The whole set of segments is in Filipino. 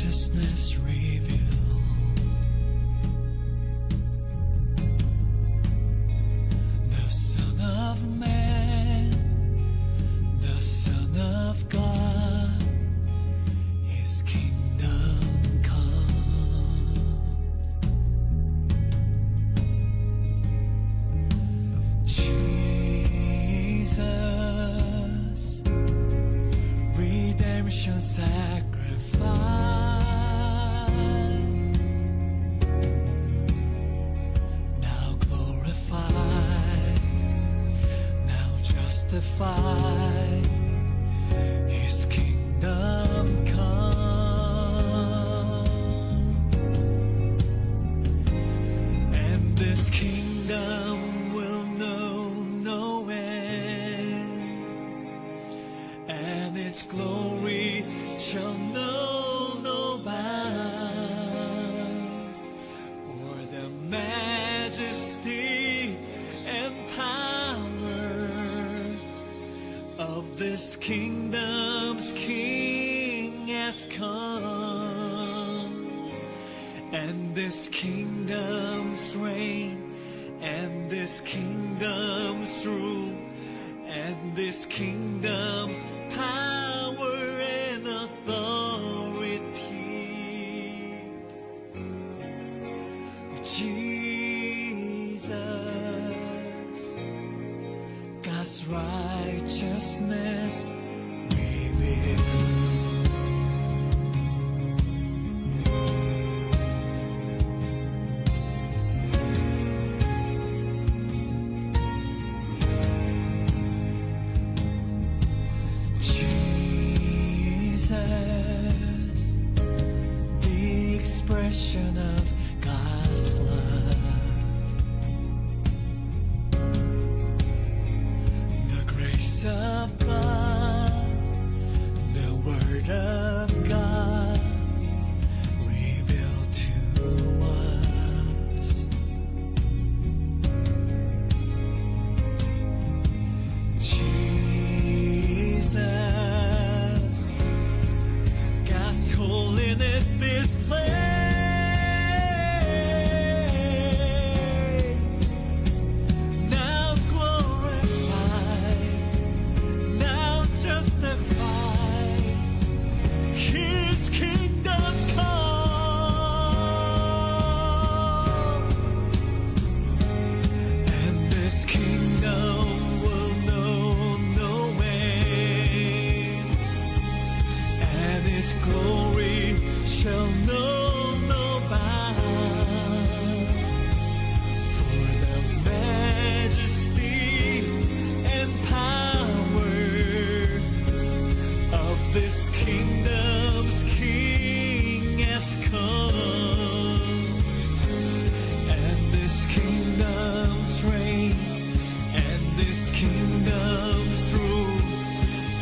righteousness revealed. The Son of Man, the Son of God, His kingdom comes. Jesus, redemption sacrifice, now glorified, now justified, His kingdom comes, and this kingdom will know no end, and its glory shall know no bounds. For the majesty and power of this kingdom's King has come, and this kingdom's reign, and this kingdom's rule, and this kingdom's power and authority. Jesus, God's righteousness revealed. Jesus, the expression of God's love, the grace of God, the Word of God revealed to us. Jesus, God's holiness displayed, now glorified, now justified, His kingdom comes, and this kingdom will know no end, and His glory shall know no bounds. For the majesty and power of this kingdom's King has come, and this kingdom's reign, and this kingdom's rule,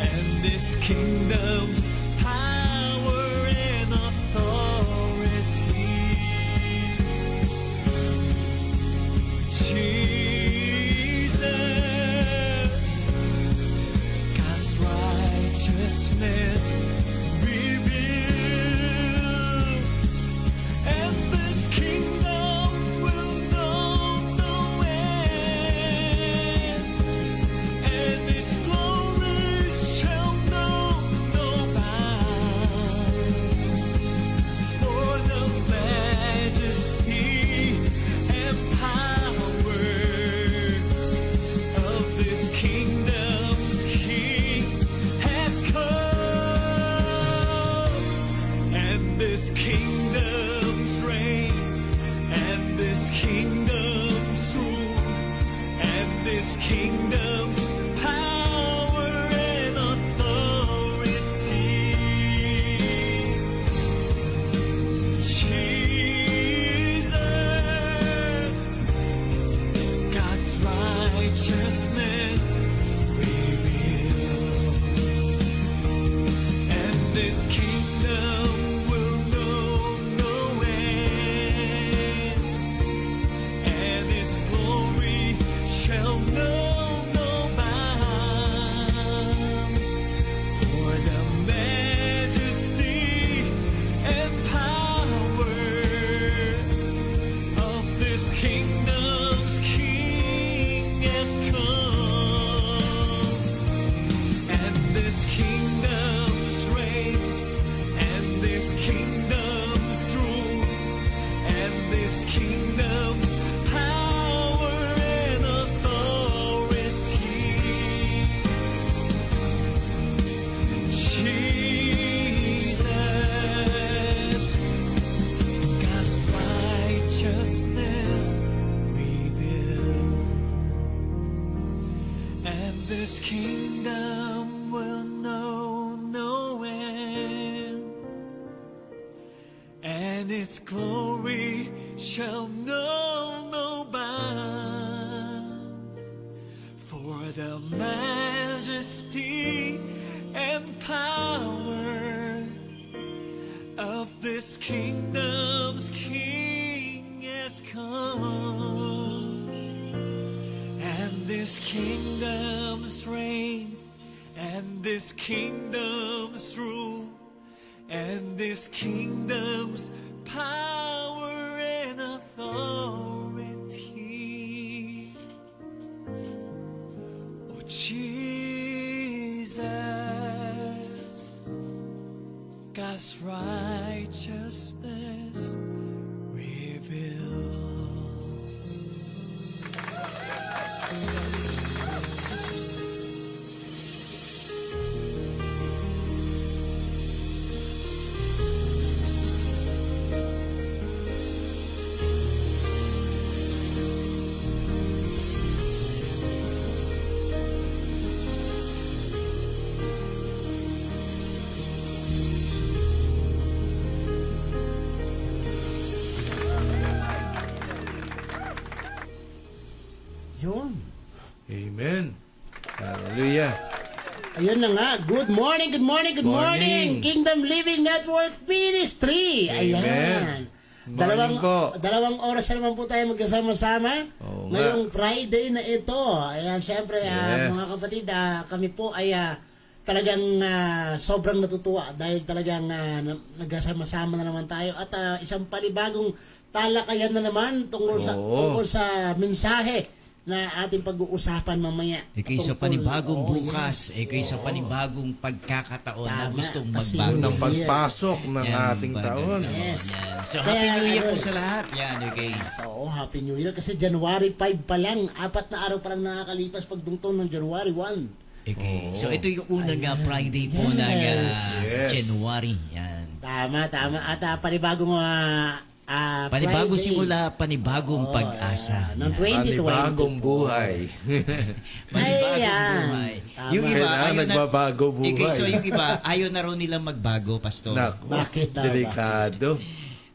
and this kingdom's power and authority. Jesus, God's righteousness revealed, and this kingdom will know no end, and its glory shall know no bounds. this kingdom will know no end, and its glory shall know no bounds. For the majesty and power of this kingdom's King has come, and this kingdom's reign, and this kingdom's rule, and this kingdom's power and authority. Oh Jesus, God's righteousness revealed. Yun. Amen. Hallelujah. Ayun na nga. Good morning, good morning, good morning. Morning. Kingdom Living Network Ministry. Amen. Ayan. Morning po. Dalawang oras na naman po tayo magkasama-sama. Oo nga. Ngayong Friday na ito. Ayan, syempre, Yes. mga kapatid, kami po ay talagang sobrang natutuwa dahil talagang nagkasama-sama na naman tayo at isang panibagong talakayan na naman tungkol sa mensahe na ating pag-uusapan mamaya. Ikaw sa panibagong bukas, ikaw sa panibagong pagkakataon na Tama, gustong kasi magbago. Ng pagpasok ng Yan, ating bago taon. na. Yes. Yan. So, Kaya, Happy New Year po ayun. sa lahat. Yan, okay. So, Happy New Year kasi January 5 pa lang, 4 na araw pa lang nakakalipas pagdungtong ng January 1. Okay. So, ito yung unang Friday po ng Yes. January. Yan. Tama. At panibagong Panibagong Friday. simula, panibagong pag-asa. Ng Yan. 2020. Panibagong buhay. Panibagong Ayan. buhay. Tama. Yung iba, Kailangan ayaw na, nagbabago buhay. Okay, so yung iba, ayaw na raw nilang magbago, Pastor. Naku, Bakit daw? delikado.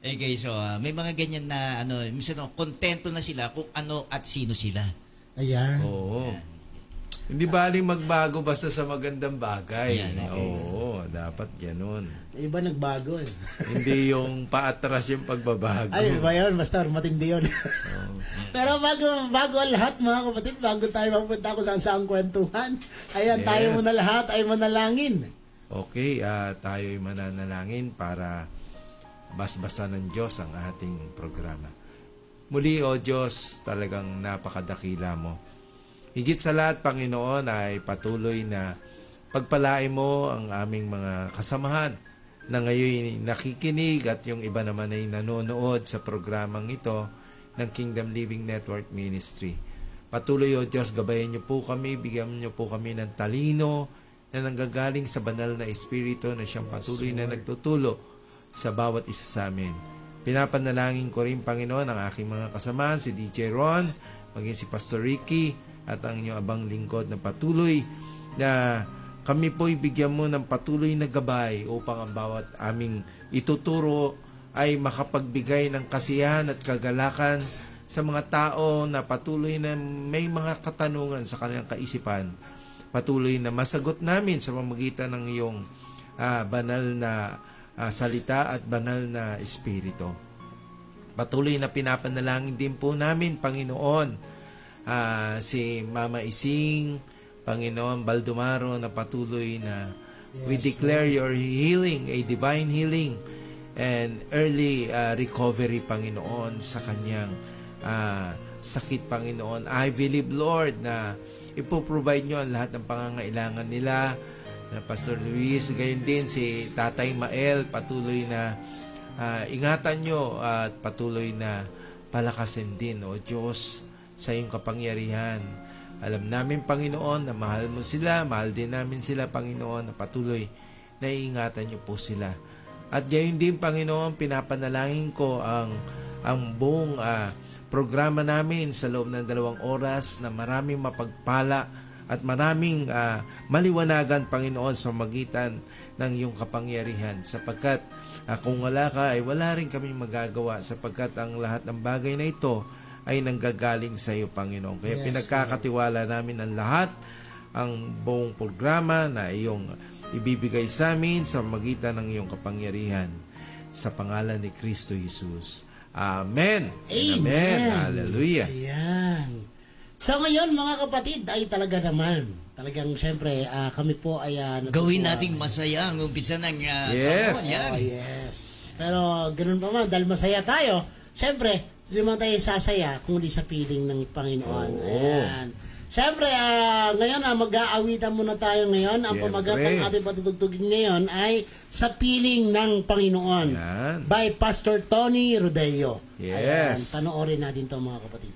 Okay, so may mga ganyan na minsan kontento na sila kung ano at sino sila. Ayan. Oo. Hindi baling magbago basta sa magandang bagay. Yan, okay. Oo, dapat ganun. Iba nagbago eh. Hindi yung paatras yung pagbabago. Ay, iba yun. Basta matindi yun. Pero bago ang lahat mga kapatid, bago tayo mapunta kung saan saan kwentuhan, ayan, Yes. tayo muna lahat ay manalangin. Okay, tayo'y mananalangin para basbasan ng Diyos ang ating programa. Muli, O Diyos, talagang napakadakila mo. Higit sa lahat, Panginoon, ay patuloy na pagpalain mo ang aming mga kasamahan na ngayon nakikinig at yung iba naman ay nanonood sa programang ito ng Kingdom Living Network Ministry. Patuloy, O Diyos, gabayan niyo po kami, bigyan niyo po kami ng talino na nanggagaling sa banal na Espiritu na siyang patuloy na nagtutulo sa bawat isa sa amin. Pinapanalangin ko rin, Panginoon, ang aking mga kasamahan, si DJ Ron, maging si Pastor Ricky, at ang inyong abang lingkod na patuloy na kami po'y bigyan mo ng patuloy na gabay upang ang bawat aming ituturo ay makapagbigay ng kasiyahan at kagalakan sa mga tao na patuloy na may mga katanungan sa kanilang kaisipan. Patuloy na masagot namin sa pamamagitan ng iyong banal na salita at banal na espiritu. Patuloy na pinapanalangin din po namin, Panginoon, si Mama Ising, Panginoon Baldumaro, na patuloy na we declare your healing, a divine healing and early recovery, Panginoon, sa kanyang sakit, Panginoon. I believe, Lord, na ipoprovide nyo ang lahat ng pangangailangan nila, na Pastor Luis, gayon din si Tatay Mael, patuloy na ingatan nyo at patuloy na palakasin din, O Diyos, sa iyong kapangyarihan. Alam namin, Panginoon, na mahal mo sila, mahal din namin sila, Panginoon, na patuloy na iingatan niyo po sila. At gayon din, Panginoon, pinapanalangin ko ang buong programa namin sa loob ng 2 oras na maraming mapagpala at maraming maliwanagan, Panginoon, sa magitan ng iyong kapangyarihan, sapagkat kung wala ka ay wala rin kaming magagawa, sapagkat ang lahat ng bagay na ito ay nanggagaling sa iyo, Panginoon. Kaya pinagkakatiwala namin ang lahat, ang buong programa na iyong ibibigay sa amin sa magitan ng iyong kapangyarihan, sa pangalan ni Kristo Jesus. Amen. Amen. Hallelujah. Ayan. So ngayon mga kapatid ay talagang syempre kami po ay natutuwa. Gawin nating masaya ang umpisa ng Yes. taon. Yan. Oh, yes. Pero ganun pa man, dahil masaya tayo, syempre, hindi naman tayo sasaya kung di sa piling ng Panginoon. Ayan. Syempre, ngayon mag-aawitan muna tayo ngayon. Ang pamagat ng ating patutugtugin ngayon ay sa piling ng Panginoon. Yan. By Pastor Tony Rodeo. Yes. Ayan, panoorin natin to mga kapatid.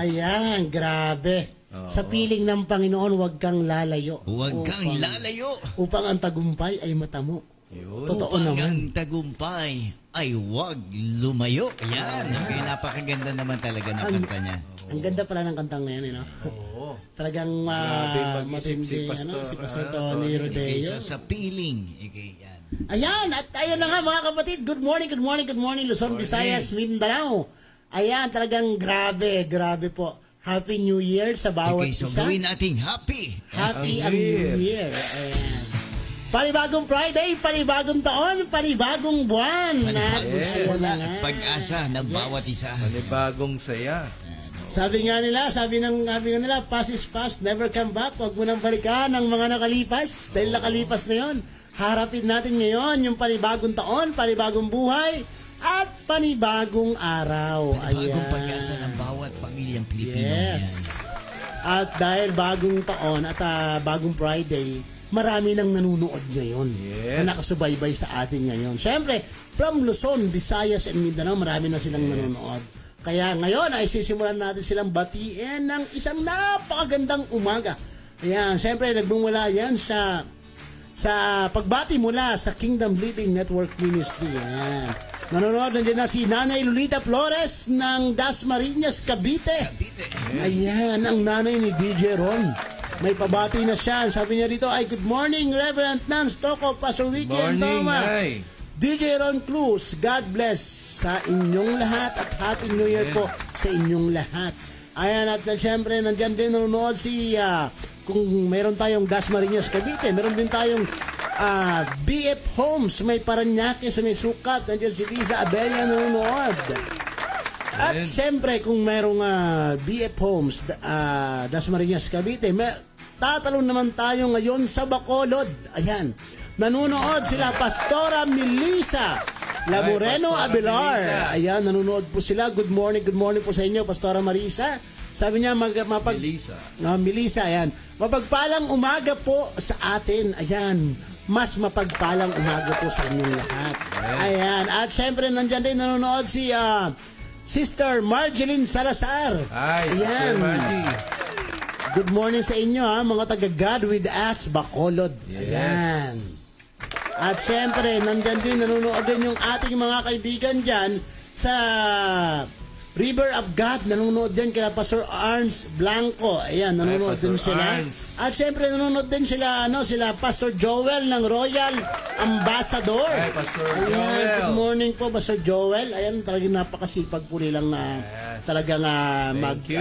Ayan, grabe. Sa piling ng Panginoon, huwag kang lalayo. Huwag kang lalayo. Upang ang tagumpay ay matamo. Yun. Totoo Upang naman. ang tagumpay ay huwag lumayo. Yan. Okay, napakaganda naman talaga ng kanta niya. Ang ganda pala ng kantang ngayon, no? Oo. Talagang Grabe mag-isip matindi, si Pastor, si Pastor Tony Tony Okay, Rodeo. so sa piling. Okay, yan. Ayan, at ayun na nga mga kapatid. Good morning, good morning, good morning, Luzon, Visayas, Mindanao. Ayan, talagang grabe po. Happy New Year sa bawat Okay, so isa. gawin nating happy. Happy Ang ang New Year. Year. Ayan. Panibagong Friday, panibagong taon, panibagong buwan. At gusto ko na nga. Pag-asa ng bawat isa. Panibagong saya. Sabi nga nila, sabi nga nila, past is past, never come back. Huwag mo nang balikan ang mga nakalipas. Dahil nakalipas na yon. Harapin natin ngayon yung panibagong taon, panibagong buhay, at panibagong araw. Bagong Ayan. pag-asa ng bawat pamilyang Pilipino. Yes. At dahil bagong taon at bagong Friday, marami nang nanunood ngayon. Yes. Na nakasubaybay sa atin ngayon. Siyempre, from Luzon, Visayas, and Mindanao, marami na silang nanonood. Kaya ngayon ay sisimulan natin silang batiin ng isang napakagandang umaga. Ayan, siyempre nagmumula yan sa pagbati mula sa Kingdom Living Network Ministry. Ayan. Nanonood nandiyan na si Nanay Lolita Flores ng Dasmariñas, Cavite. Ayan, ang nanay ni DJ Ron. May pabati na siya. Sabi niya dito ay, good morning, Reverend Nance Toco, Pastor Ricky and Morning, Toma. Nay. DJ Ron Cruz, God bless sa inyong lahat at Happy New Year po sa inyong lahat. Ayan, at siyempre nandyan din nanonood si, kung meron tayong Dasmariñas, Cavite, meron din tayong BF Homes, may Paranaque sa may Sukat, nandyan si Lisa Abella nanonood. At siyempre kung merong BF Homes, Dasmariñas, Cavite, tatalon naman tayo ngayon sa Bacolod. Ayan. Nanonood sila Pastora Melissa Laboreno Pastora Abelar. Melissa. Ayan, nanonood po sila. Good morning po sa inyo, Pastora Marisa. Sabi niya, Melissa. Melissa, ayan. Mapagpalang umaga po sa atin. Ayan. Mas mapagpalang umaga po sa inyong lahat. Ayan. At syempre, nandyan din nanonood si Sister Marjeline Salazar. Ay, Sister Margie. Good morning sa inyo mga taga God with Us, Bacolod. Yes. Ayan. At syempre, nandyan din, nanonood din yung ating mga kaibigan dyan sa River of God. Nanonood din kila Pastor Arns Blanco. Ayan, nanonood Pastor din sila. Arns. At syempre, nanonood din sila, sila Pastor Joel ng Royal Ambassador. Ay, Pastor Ayan, Joel. good morning po, Pastor Joel. Ayan, talagang napakasipag po nilang talagang Thank you.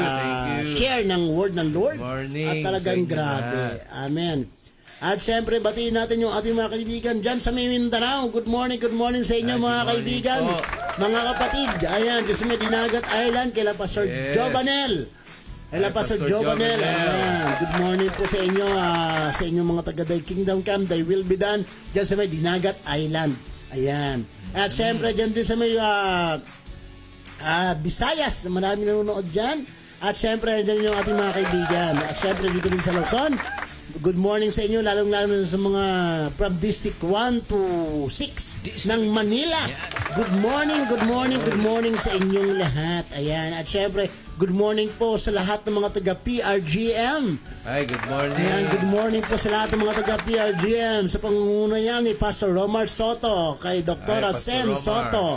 share ng word ng Lord. Morning At talagang sa inyo grabe. lahat. Amen. At syempre, batiin natin yung ating mga kaibigan dyan sa may Mindanao. Good morning sa inyo mga Good morning kaibigan. po. Mga kapatid, ayan, dyan sa may Dinagat Island, kila Pastor Yes. Jobanel. Kila Ay, Pastor Pastor Jobanel. Jobanel. Ayan, good morning po sa inyo, sa inyong mga taga Thy Kingdom Come, Thy Will Be Done, dyan sa may Dinagat Island. Ayan. At syempre, dyan din sa may Visayas, marami nanonood dyan. At syempre, dyan yung ating mga kaibigan. At syempre, dito din sa Luzon, good morning sa inyo, lalong-lalo sa mga from District 1 to 6 ng Manila. Good morning sa inyong lahat. Ayan. At syempre, good morning po sa lahat ng mga taga PRGM. Ay, good morning. Ayan, good morning po sa lahat ng mga taga PRGM sa pangunguna yan ni Pastor Romar Soto, kay Dr. Ay, Pastor Sen Romar. Soto,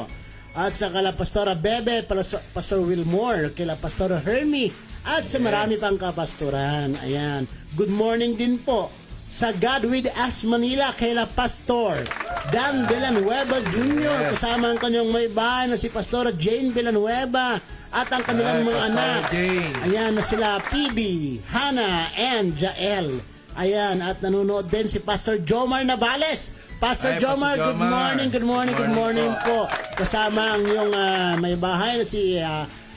at sa kala Pastora Bebe, Pastor Wilmore, kila Pastor Hermie, at sa marami pang kapastoran. Ayan. Good morning din po sa God with Us Manila, kaila Pastor Dan Villanueva Jr. Kasama ang kanyang may bahay na si Pastora Jane Villanueva at ang kanilang Ay, mga Pastora anak. Jane. Ayan na sila, PB, Hannah, and Jael. Ayan, at nanonood din si Pastor Jomar Navales. Pastor Ay, Jomar, Pastor good Jomar. good morning po. Kasama ang iyong may bahay na si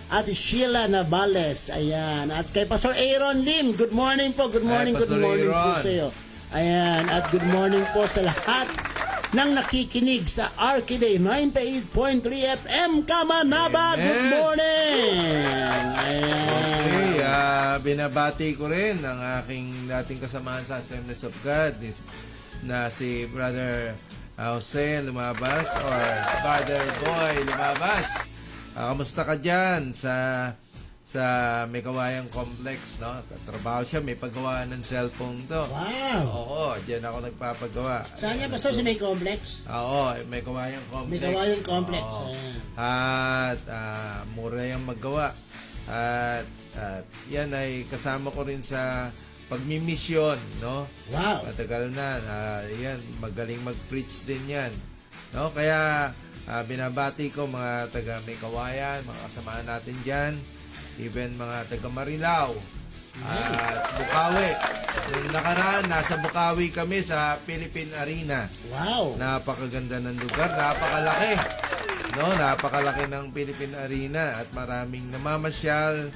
Ate Sheila Navales. Ayan, at kay Pastor Aaron Lim, good morning po, good morning Pastor po Aaron. sa iyo. Ayan, at good morning po sa lahat ng nakikinig sa Arkiday 98.3 FM Kamanaba. Amen. Good morning! Ayan. Okay, binabati ko rin ang aking dating kasamahan sa Assemblies of God na si Brother Jose Lumabas or Brother Boy Lumabas. Kamusta ka dyan sa sa may Kawayan Complex, no? Tatrabaho siya, may paggawa ng cellphone to. Wow. Oo, diyan ako nagpapagawa. Saan niya, Pastor? Sa may complex? Oo, may Kawayan Complex. May Kawayan Complex. Oo. Ayan. At mura yung maggawa. At yan ay kasama ko rin sa pagmimisyon, no? Wow. Matagal na. Yan, magaling mag-preach din yan. No? Kaya binabati ko mga taga May Kawayan, mga kasamahan natin dyan. Even mga taga Marilao. At Bukawi. Yung nakaraan, nasa Bukawi kami sa Philippine Arena. Wow. Napakaganda ng lugar, napakalaki. No, napakalaki ng Philippine Arena at maraming namamasyal,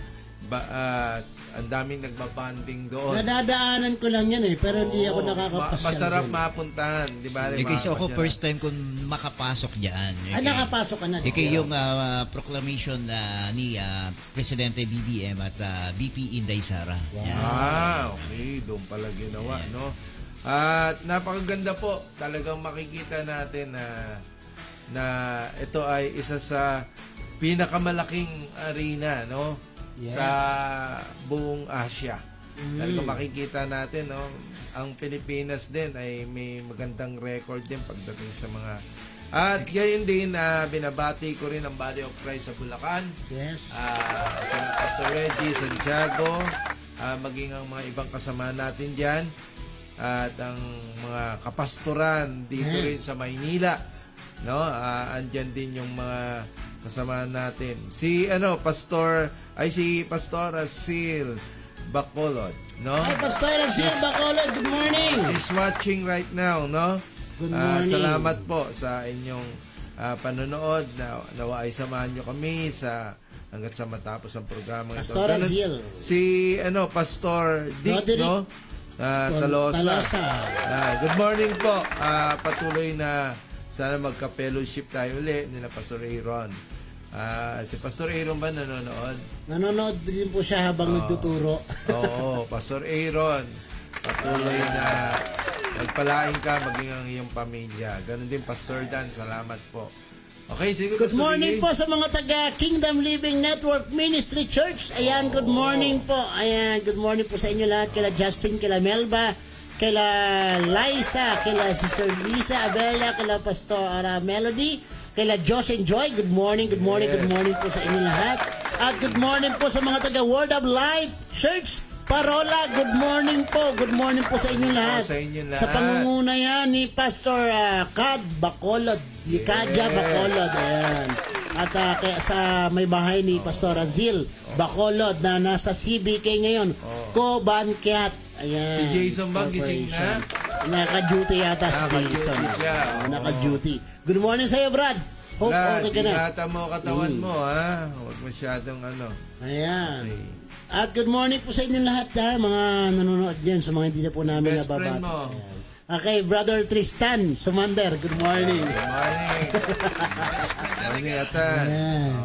ang daming nagbabanding doon. Nadadaanan ko lang yan pero hindi ako nakakapasyal. Masarap dun. mapuntahan, di ba? Kasi ako first time kung makapasok dyan. Nakapasok ka na. Yung proclamation ni Presidente BBM at VP Inday Sara. Okay, doon pala ginawa, no? At napakaganda po, talagang makikita natin na ito ay isa sa pinakamalaking arena, no? Yes. Sa buong Asia. Talagang makikita natin, no? Ang Pilipinas din ay may magandang record din pagdating sa mga. At gayon din binabati ko rin ang Body of Christ sa Bulacan. Yes. Sa Pastor Reggie Santiago, maging ang mga ibang kasama natin diyan at ang mga kapastoran dito rin sa Maynila, no? Andyan din yung mga kasama natin. Si Pastor Sil Bacolod, no? Hi, Pastor Sil Bacolod. Good morning. She's watching right now, no? Good morning. Salamat po sa inyong panonood. Nawa ay samahan nyo kami hanggat sa matapos ang programa ito. Pastor Sil. Si Pastor Dick, Roderick no? Talosa. Good morning po. Patuloy na sana magka-fellowship tayo uli nila Pastor Aaron. Si Pastor Aaron ba nanonood? Nanonood din po siya habang nagtuturo. Oo, Pastor Aaron. Patuloy na magpalain ka maging ang iyong pamilya. Ganon din Pastor Dan. Salamat po. Okay, sige. Good morning po sa mga taga Kingdom Living Network Ministry Church. Ayan, good morning po. Ayan, good morning po sa inyo lahat. Kila Justin, kila Melba, kila Liza, kila Sister Lisa Abela, kila Pastor Melody, kila Josh and Joy. Good morning, good morning, good morning po sa inyo lahat. At good morning po sa mga taga Word of Life Church Parola. Good morning po. Good morning po sa inyo lahat. Sa inyo lahat. Sa pangunguna yan ni Pastor Kad Bacolod. Kadya Bacolod. Ayan. At kaya sa may bahay ni Pastor Azil Bacolod na nasa CBK ngayon. Kobankyat. Ayan. Si Jason ba gising na? Naka-duty yata si Naka-duty Jason. siya. Naka-duty. Good morning sa'yo, Brad. Hope okay ka na. Ingatan mo katawan mo, ha? Huwag masyadong Ayan. Okay. At good morning po sa inyo lahat, mga nanonood dyan, sa mga hindi na po namin Best friend nababati. mo. Ayan. Okay, Brother Tristan Sumander, good morning. Good morning. Morning, Atan. Ayan.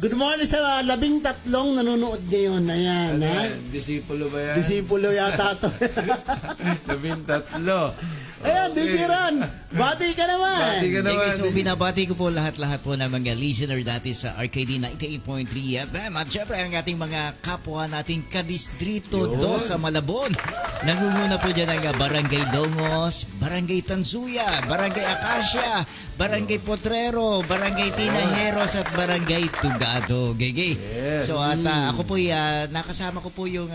Good morning sa 13 nanonood ngayon. Ayan, ha? Disipulo ba yan? Disipulo yata to. 13. Ayan, DJ Ron. Bati ka naman. Bati ka naman. So, binabati ko po lahat-lahat po ng mga listener dati sa RKD 98.3 FM. At syempre, ang ating mga kapwa nating kadistrito do sa Malabon. Nangunguna po dyan ang Barangay Dongos, Barangay Tansuya, Barangay Acacia, Barangay Potrero, Barangay Tinajeros at Barangay Tugado. Gege. Yes. So, at ako po, nakasama ko po yung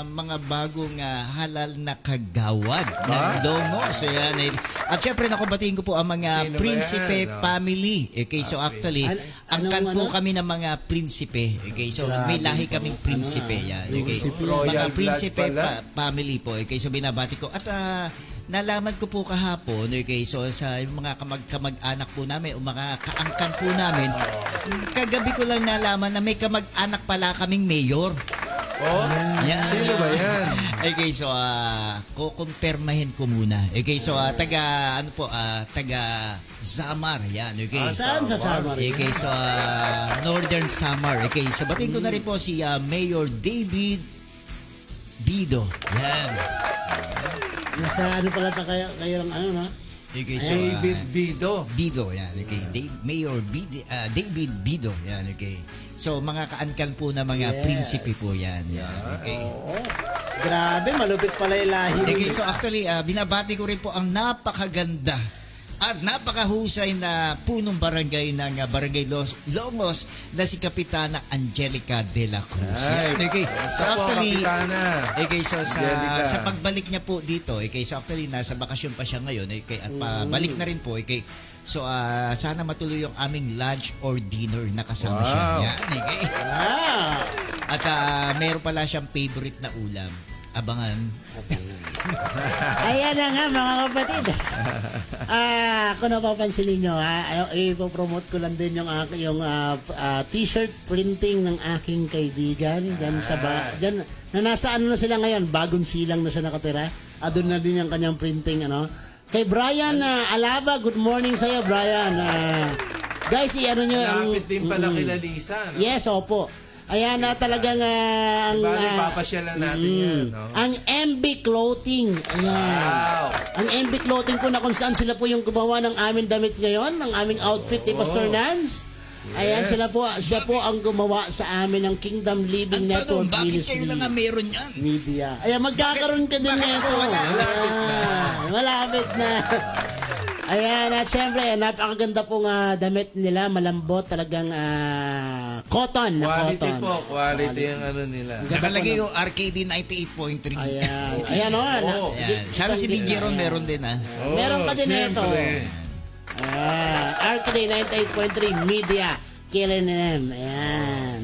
mga bagong halal na kagawad ng Dongos. Ayan, at syempre nakubatiin ko po ang mga Sino ba Prinsipe yan? family. Okay, so actually, angkan po kami ng mga prinsipe. Okay, so may lahi kaming prinsipe. Yan. Okay. Royal Mga prinsipe blood pala. family po. Okay, so binabati ko. At nalaman ko po kahapon, okay, so sa mga kamag-anak po namin o mga kaangkan po namin, kagabi ko lang nalaman na may kamag-anak pala kaming mayor. Yan. Sino ba yan? Okay, so kukumpirmahin ko muna. Okay, so taga Samar, yan. Okay. Saan sa Samar? Okay, so Northern Samar. Okay, so batiin ko na rin po si Mayor David Bido. Yan. Nasa ano pala kayo ng na? Okay, so, David Bido. Bido, yan, okay. Mayor David Bido, yan, okay. So, mga kaangkan po na mga Yes. prinsipe po yan, okay. Oo. Grabe, malupit pala yung lahi. Okay, so actually, binabati ko rin po ang napakaganda at napakahusay na punong barangay ng Barangay Longos na si Kapitana Angelica de la Cruz. Ay, Okay, basta po, Kapitana. okay, so Angelica. sa pagbalik niya po dito, okay, so actually nasa bakasyon pa siya ngayon, okay, at pabalik na rin po, okay. So sana matuloy yung aming lunch or dinner na kasama siya. Wow. Yan, okay. Ah, At meron pala siyang favorite na ulam. Abangan. ayan na nga mga kapatid. Kung napapansin ninyo, ipopromote ko lang din yung t-shirt printing ng aking kaibigan dyan dyan, na nasa ano na sila ngayon, bagong silang na siya nakatira. Doon na din yung kanyang printing kay Brian Alaba. Good morning sa'yo, Brian. Guys, i-ano nyo Lapit din pala kila Lisa. No? Yes, opo. Ayan na talagang Bali, papasyalan natin yan. No? ang MB Clothing. Ayan. Wow. Ang MB Clothing po na kung saan sila po yung gumawa ng aming damit ngayon, ng aming outfit ni Pastor Nance. Ayan, Yes. siya po ang gumawa sa amin ng Kingdom Living Ang Network tanong, bakit Ministry kayo lang ang meron yan? Media. Ayan, magkakaroon ka din nito. Malapit na. Ayan, at syempre, napakaganda pong damit nila, malambot, talagang cotton na Quality cotton. po. Quality yung ano nila. Nakalagay yung RKD 98.3. Ayan. Ayan o. Ayan. Sana si DJ Ron meron din Meron pa din ito. syempre. RTD 98.3 Media KLNM. Ayan.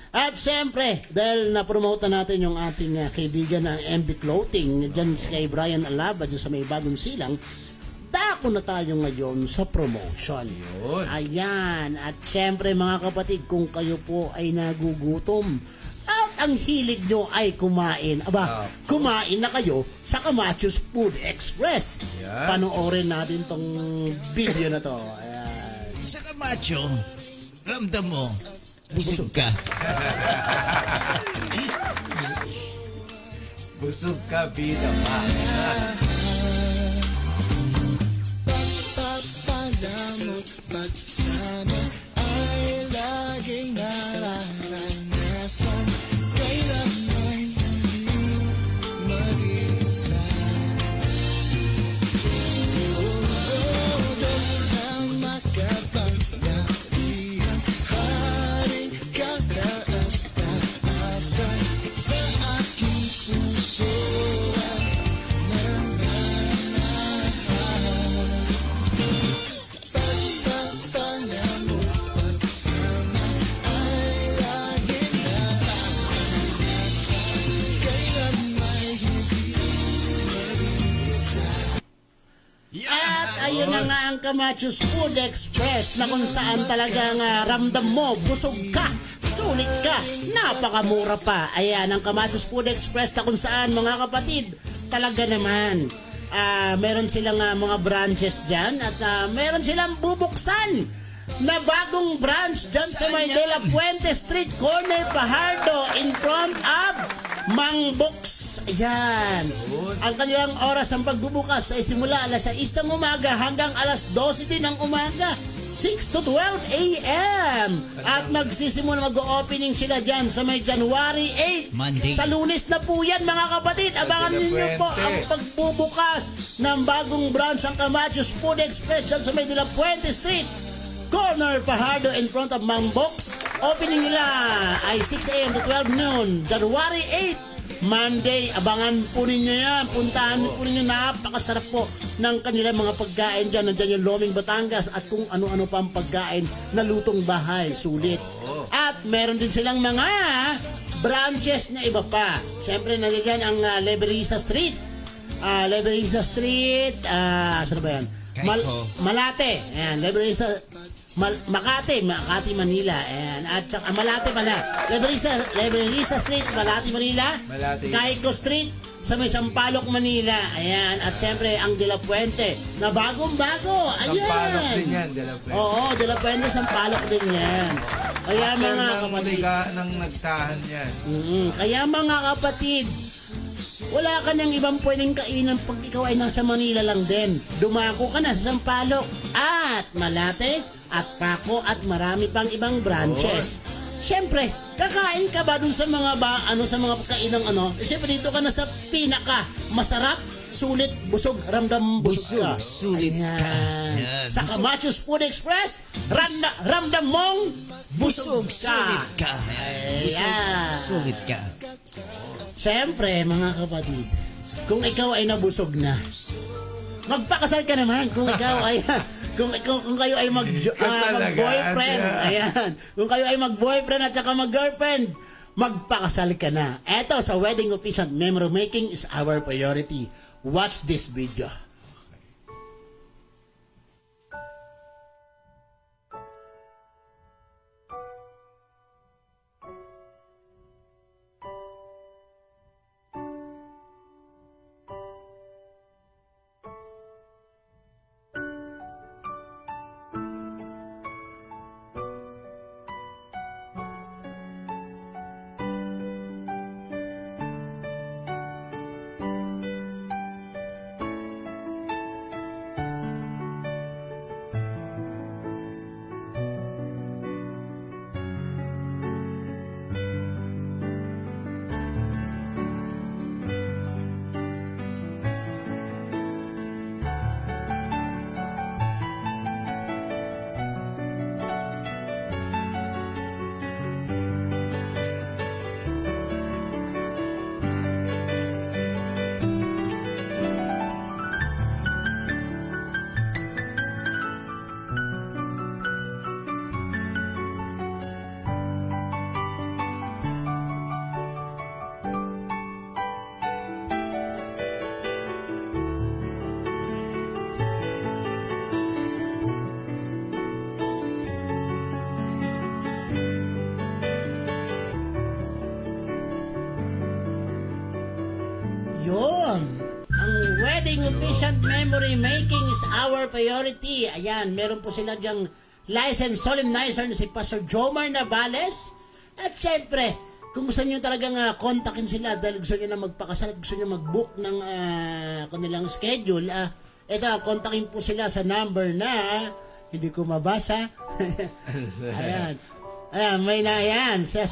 At syempre, dahil na-promote na natin yung ating kaibigan ng MB Clothing, dyan kay Brian Alaba, dyan sa may bagong silang, dako na tayo ngayon sa promotion. Yun. Ayan. At syempre mga kapatid, kung kayo po ay nagugutom at ang hilig nyo ay kumain, kumain na kayo sa Camachos Food Express. Yan. Panoorin natin tong video na to. Ayan. Sa Camacho, ramdam mo, busog ka. Busog ka, bida pa. Pagpapalamot pagsama ay laging nararanasan. Kailanman hindi mag-isa. Doon na makapangyarihan, haring kataas-taasan sa aking puso. At ayun na nga ang Camachos Food Express na kung saan talagang ramdam mo, busog ka, sulit ka, napakamura pa. Ayan, ang Camachos Food Express na kung saan mga kapatid, talaga naman, meron silang mga branches dyan at meron silang bubuksan na bagong branch dyan sa may De La Puente Street, corner Fajardo, in front of Mang Books. Ayan. Ang kanilang oras ng pagbubukas ay simula alas 6 ng umaga hanggang alas 12 din ng umaga. 6 to 12 a.m. At magsisimula, mag-opening sila dyan sa may January 8. Monday. Sa Lunes na po yan mga kapatid. Abangan De La ninyo po Puente. ang pagbubukas ng bagong branch ng Camachos Food Express dyan sa may De La Puente Street, corner Fajardo, in front of Mang Box. Opening nila ay 6 a.m. to 12 noon, January 8, Monday. Abangan po ninyo yan. Puntahan po ninyo. Napakasarap po ng kanilang mga pagkain dyan. Nandiyan yung Loming Batangas at kung ano-ano pa ang pagkain na lutong bahay. Sulit. At meron din silang mga branches na iba pa. Siyempre, nandiyan ang Leberisa Street. Leberisa Street, saan ba yan? Malate. Ayan, Leberista Makati, Manila. Ayan. At saka Malate pala. Leberista Street, Malate, Manila. Malate. Caico Street sa may Sampaloc, Manila. Ayan. At siyempre ang De La Puente na bagong-bago. Ayan. Sampalok din yan, De La Puente. Oo, De La Puente, Sampaloc din yan. Kaya mga After ng kapatid. liga ng nagtahan yan. Kaya mga kapatid, Wala ka nang ibang pwedeng kainan pag ikaw ay nasa Manila lang din. Dumako ka na sa Sampaloc at Malate at Paco at marami pang ibang branches. Siyempre, kakain ka ba dun sa mga sa mga pagkainang Siyempre dito ka na sa pinaka masarap, sulit, busog, ramdam busog ka. Sulit ka. Ayan. Yan, Sa busog. Camachos Food Express, ramdam mong busog ka. Sulit ka. Busog, Ayan. sulit ka. Siyempre, mga kapatid, kung ikaw ay nabusog na, magpakasal ka naman. Kung ikaw ay kung kayo ay mag-boyfriend, ayan. Kung kayo ay mag-boyfriend at saka mag-girlfriend, magpakasal ka na. Eto, sa wedding officiant, memory making is our priority. Watch this video. Yun. Ang wedding officiant memory making is our priority. Ayan, meron po sila diyang licensed solemnizer na si Pastor Jomar Navales. At syempre, kung gusto nyo talagang kontakin sila dahil gusto nyo na magpakasal at gusto nyo mag-book ng kanilang schedule, ito, kontakin po sila sa number na hindi ko mabasa. Ayan. Ayan, may na yan. Sa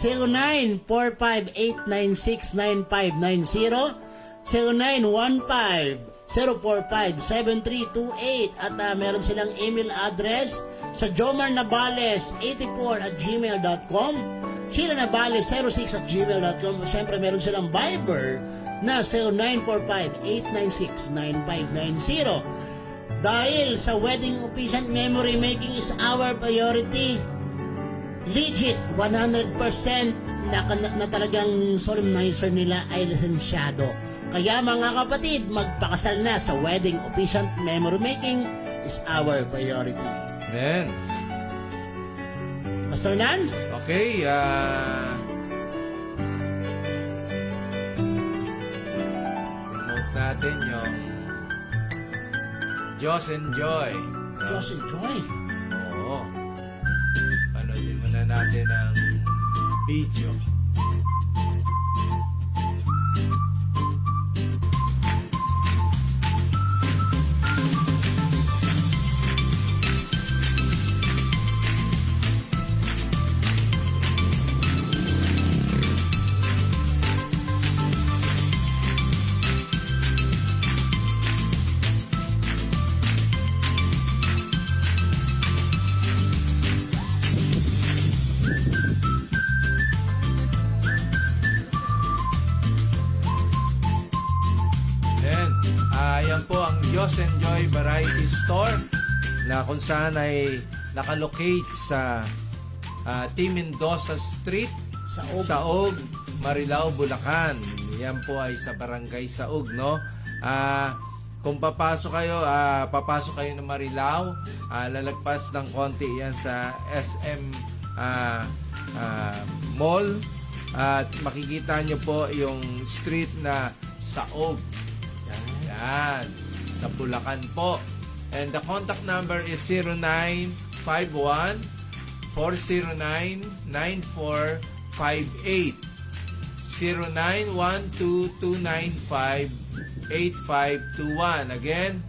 0945-896-9590, 0915-045-7328, at meron silang email address sa jomarnavales84@gmail.com, sheila-navales06@gmail.com. Siyempre meron silang Viber na 0945-896-9590. Dahil sa wedding officiant memory making is our priority, legit 100% na talagang solemnizer nila ay lisensyado. Kaya mga kapatid, magpakasal na sa wedding officiant memory making is our priority. Amen. Pastor Nance? Okay, promote natin yung Diyos and Joy. No? Diyos and Joy. Oo. Panoodin muna natin ang video. Ayan po ang Diyos and Joy Variety Store na kung saan ay nakalocate sa T. Mendoza Street, Saog, Marilao, Bulacan. Yan po ay sa Barangay Saog, no? Kung papasok kayo ng Marilao, lalagpas ng konti yan sa SM Mall, at makikita nyo po yung street na Saog. Yan, sa Bulacan po. And the contact number is 0951-409-9458. 0912-295-8521. Again,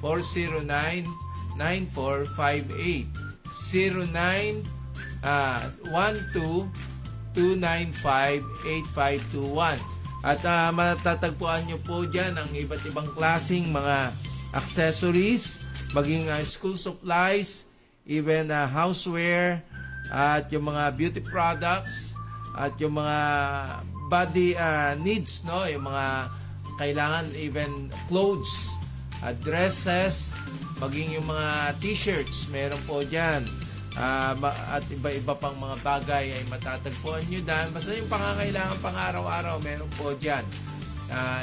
0951-409-9458. 0912-295-8521. At matatagpuan nyo po dyan ang iba't ibang klaseng mga accessories, maging school supplies, even houseware, at yung mga beauty products, at yung mga body needs, no? Yung mga kailangan, even clothes, dresses, maging yung mga t-shirts, meron po dyan. At iba-iba pang mga bagay ay matatagpuan nyo dyan. Basta yung pangangailangan pang araw-araw, meron po dyan.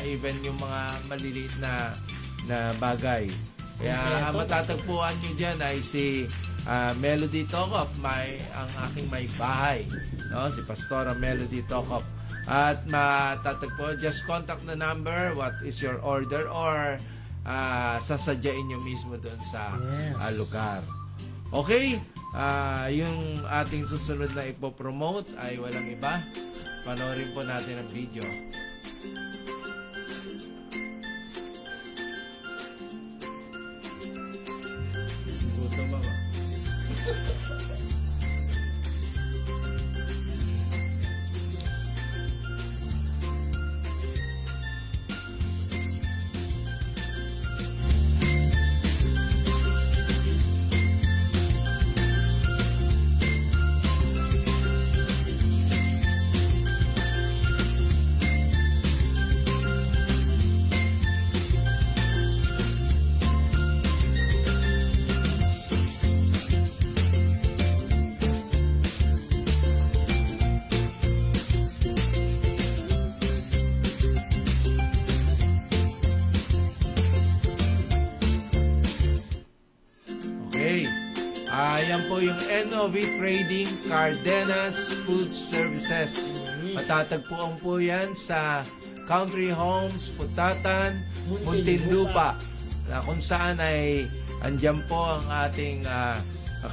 Even yung mga maliliit na bagay. Kaya matatagpuan nyo dyan ay si Melody Tokop, ang aking may bahay, no? Si Pastora Melody Tokop. At matatagpuan, just contact the number, what is your order, or sasadyain nyo mismo doon sa lugar. Okay? Yung ating susunod na ipopromote ay walang iba. Panoorin po natin ang video. Gutom ako. Yan po yung NOV Trading Cardenas Food Services. Matatagpuan po yan sa Country Homes, Putatan, Muntinlupa, na kung saan ay andyan po ang ating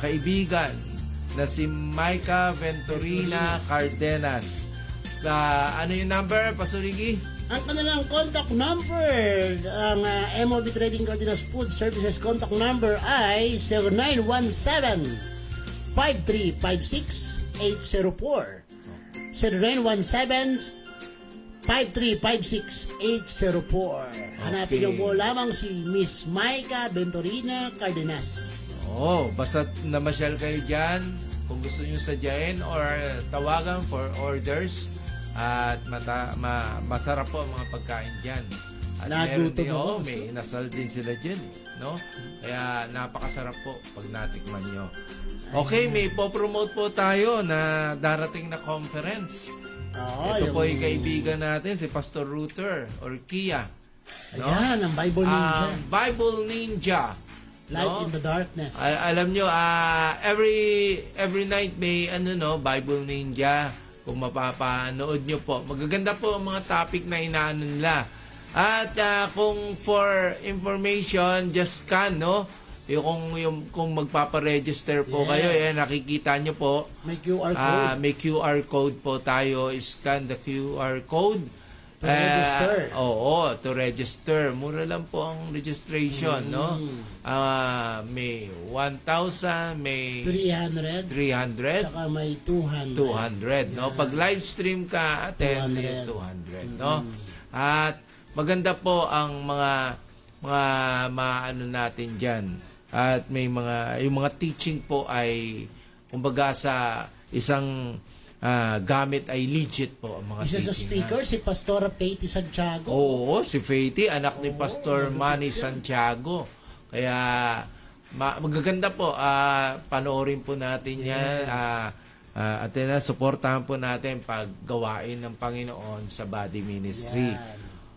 kaibigan na si Micah Venturina Cardenas. Ano yung number, Pasurigi? Ang kanilang contact number, ang MOB Trading Cardenas Food Services contact number ay 0917-5356-804. 0917-5356-804. Hanapin niyo po lamang si Miss Micah Venturina Cardenas. Basta namasyal kayo dyan, kung gusto nyo sadyain or tawagan for orders. At masarap po ang mga pagkain dyan. At Nagutom ako. May inasal din sila dyan, no? Kaya napakasarap po pag natikman nyo. Okay, may po-promote po tayo na darating na conference. Ito po yung kaibigan natin, si Pastor Ruther or Kia. No? Ayan, ang Bible Ninja. Bible Ninja. Light in the darkness. Alam nyo, every night may Bible Ninja. Kung mapapanood nyo po. Magaganda po ang mga topic na inaano nila. At kung for information, just scan, no? Kung magpaparegister po kayo, nakikita nyo po. May QR code. May QR code po tayo. Scan the QR code. To register. To register. Mura lang po ang registration, no? May 1,000, may 300. 300. Saka may 200. No? Pag live stream ka, attend is 200, no? At maganda po ang mga maano natin diyan. At may yung mga teaching po ay kumbaga sa isang gamit ay legit po ang mga Isa sa teaching. speaker, si Pastora Faithy Santiago. Oo, si Faithy, anak ni Pastor Manny Santiago. Kaya magaganda po, panoorin po natin yan. At supportahan po natin paggawain ng Panginoon sa body ministry.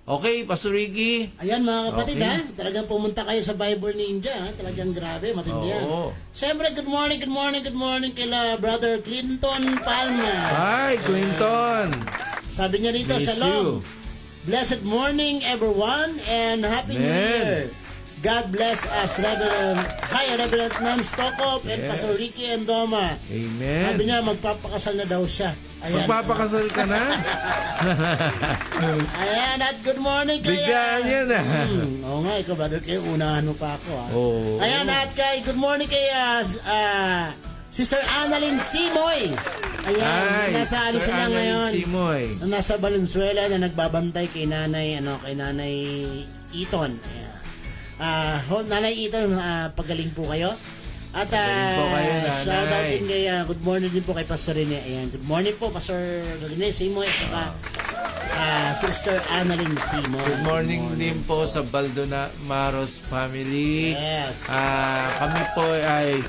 Okay, Pasurigi. Ayan mga kapatid, talagang pumunta kayo sa Bible Ninja, talagang grabe, matindi yan. Siyempre, good morning kila Brother Clinton Palma. Hi, Clinton. Sabi niya rito, Miss Shalom. you. Blessed morning everyone and Happy New Amen. Year. God bless us, Reverend. Hi, Reverend Nan Stokop and Yes. Pastor Ricky Endoma. Amen. Sabi niya, magpapakasal na daw siya. Ayan. Magpapakasal ka na? Ayan, at good morning kay... Bigyan yan ah. Oo nga, ikaw brother, kayo unahan mo pa ako. Oo. Ayan, at kay good morning kay Sister Annalyn Simoy. Ayan, Ay, nasa ano Sister siya Annalyn ngayon. Simoy. Nasa Valenzuela na nagbabantay kay Nanay Eton. Ayan. Nanay Eton, pagaling po kayo. At Pagaling po kayo, Nanay. shout out din kay good morning din po kay Pastor Rene. Ayan, good morning po Pastor Rene Simoy at saka Sister Annalyn Simoy. Good morning din po sa Baldona Maros family. Yes. Kami po ay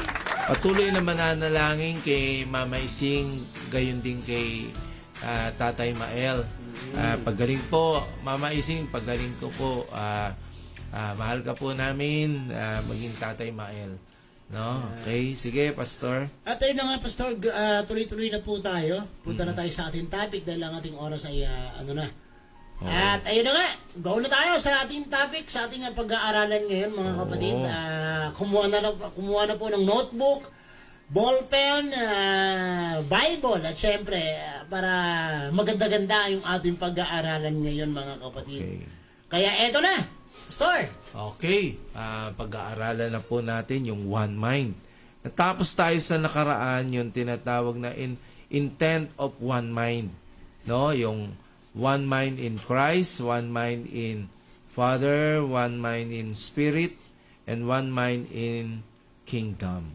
patuloy na mananalangin kay Mama Ising, gayon din kay Tatay Mael. Pagaling po, Mama Ising, pagaling ko po. Mahal ka po namin, maging Tatay Mael. No? Okay, sige, Pastor. At ayun na nga, Pastor, tuloy-tuloy na po tayo. Punta na tayo sa ating topic dahil ang ating oras ay ano na. At ayun na nga, go na tayo sa ating topic, sa ating pag-aaralan ngayon, mga kapatid. Kumuha na po ng notebook, ballpen, Bible, at syempre, para maganda-ganda yung ating pag-aaralan ngayon, mga kapatid. Okay. Kaya eto na, Pastor. Okay, pag-aaralan na po natin yung one mind. Natapos tayo sa nakaraan yung tinatawag na intent of one mind. No, yung one mind in Christ, one mind in Father, one mind in Spirit, and one mind in Kingdom.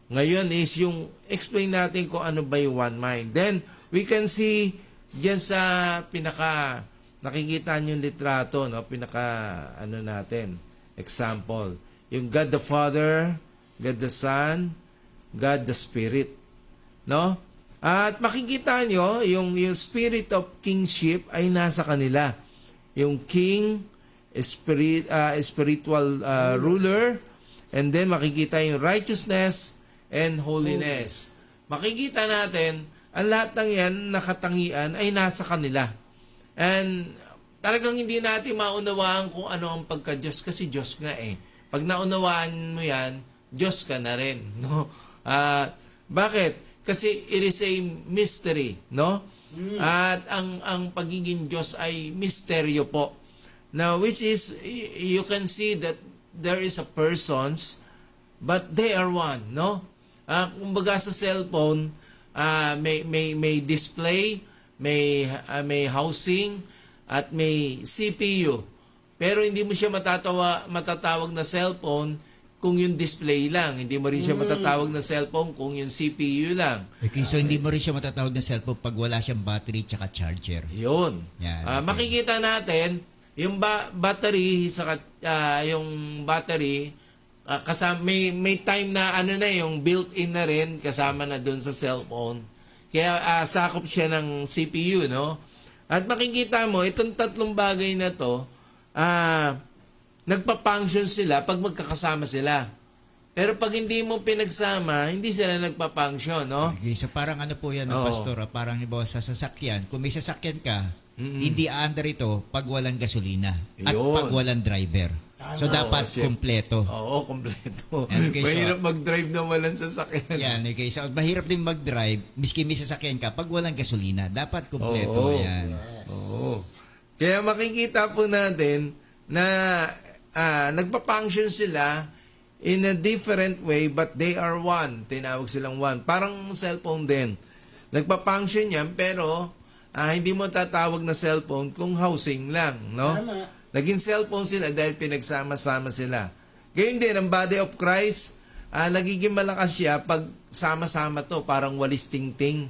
Ngayon is yung explain natin kung ano ba yung one mind. Then we can see diyan sa nakikita niyo yung litrato, no? Ano natin, example, yung God the Father, God the Son, God the Spirit, no? At makikita niyo yung spirit of kingship ay nasa kanila. Yung king, spiritual ruler, and then makikita yung righteousness and holiness. Makikita natin ang lahat ng yan nakatangian ay nasa kanila. And talagang hindi natin maunawaan kung ano ang pagka-Diyos kasi Diyos nga eh. Pag naunawaan mo yan, Diyos ka na rin, no? Bakit? Kasi it is a mystery, no? At ang pagiging Diyos ay misteryo po. Now, which is, you can see that there is a persons, but they are one, no? Kumbaga sa cellphone, may display, may housing, at may CPU. Pero hindi mo siya matatawag na cellphone kung yung display lang. Hindi mo rin siya matatawag na cellphone kung yung CPU lang. Okay, so hindi mo rin siya matatawag na cellphone pag wala siyang battery tsaka charger. Yun. Yan, okay. Makikita natin, yung battery, kasama, may time na yung built-in na rin kasama na dun sa cellphone. Kaya sakop siya ng CPU, no? At makikita mo, itong tatlong bagay na to, nagpa-function sila pag magkakasama sila. Pero pag hindi mo pinagsama, hindi sila nagpa-function, no? Okay, so parang ano po yan, Oo. Pastor, parang halimbawa sa sasakyan. Kung may sasakyan ka, hindi aandar ito pag walang gasolina at Yun. pag walang driver. So dapat kasi- kumpleto. Oo, kompleto. Okay, so- Mahirap mag-drive na walang sasakyan. Yan, okay. So mahirap din mag-drive, miski may sasakyan ka, pag walang gasolina, dapat kumpleto. Oo. Yan. Oo. Kaya makikita po natin na nagpa-function sila in a different way but they are one. Tinawag silang one. Parang cellphone din. Nagpa-function yan pero hindi mo tatawag na cellphone kung housing lang, no? Tama. Naging cellphone sila dahil pinagsama-sama sila. Gayun din, ang body of Christ, nagiging malakas siya pag sama-sama to, parang walis ting-ting.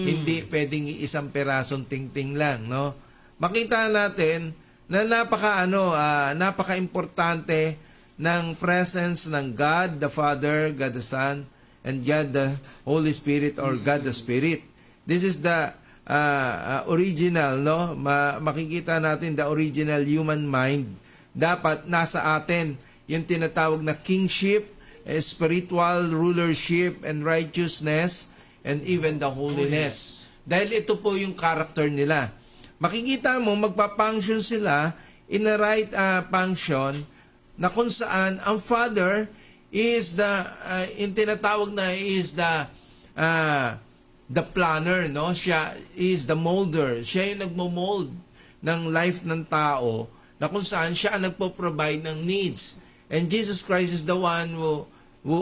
Hindi pwedeng isang perasong ting-ting lang, no? Makita natin na napaka-importante ng presence ng God the Father, God the Son, and God the Holy Spirit or God the Spirit. This is the original, no? Makikita natin the original human mind. Dapat nasa atin yung tinatawag na kingship, spiritual rulership, and righteousness, and even the holiness. Dahil ito po yung character nila. Makikita mo, magpa-function sila in a right function na kung saan ang Father is yung tinatawag na is the planner, no? Siya is the molder. Siya yung nagmo-mold ng life ng tao na kung saan siya ang nagpo-provide ng needs. And Jesus Christ is the one who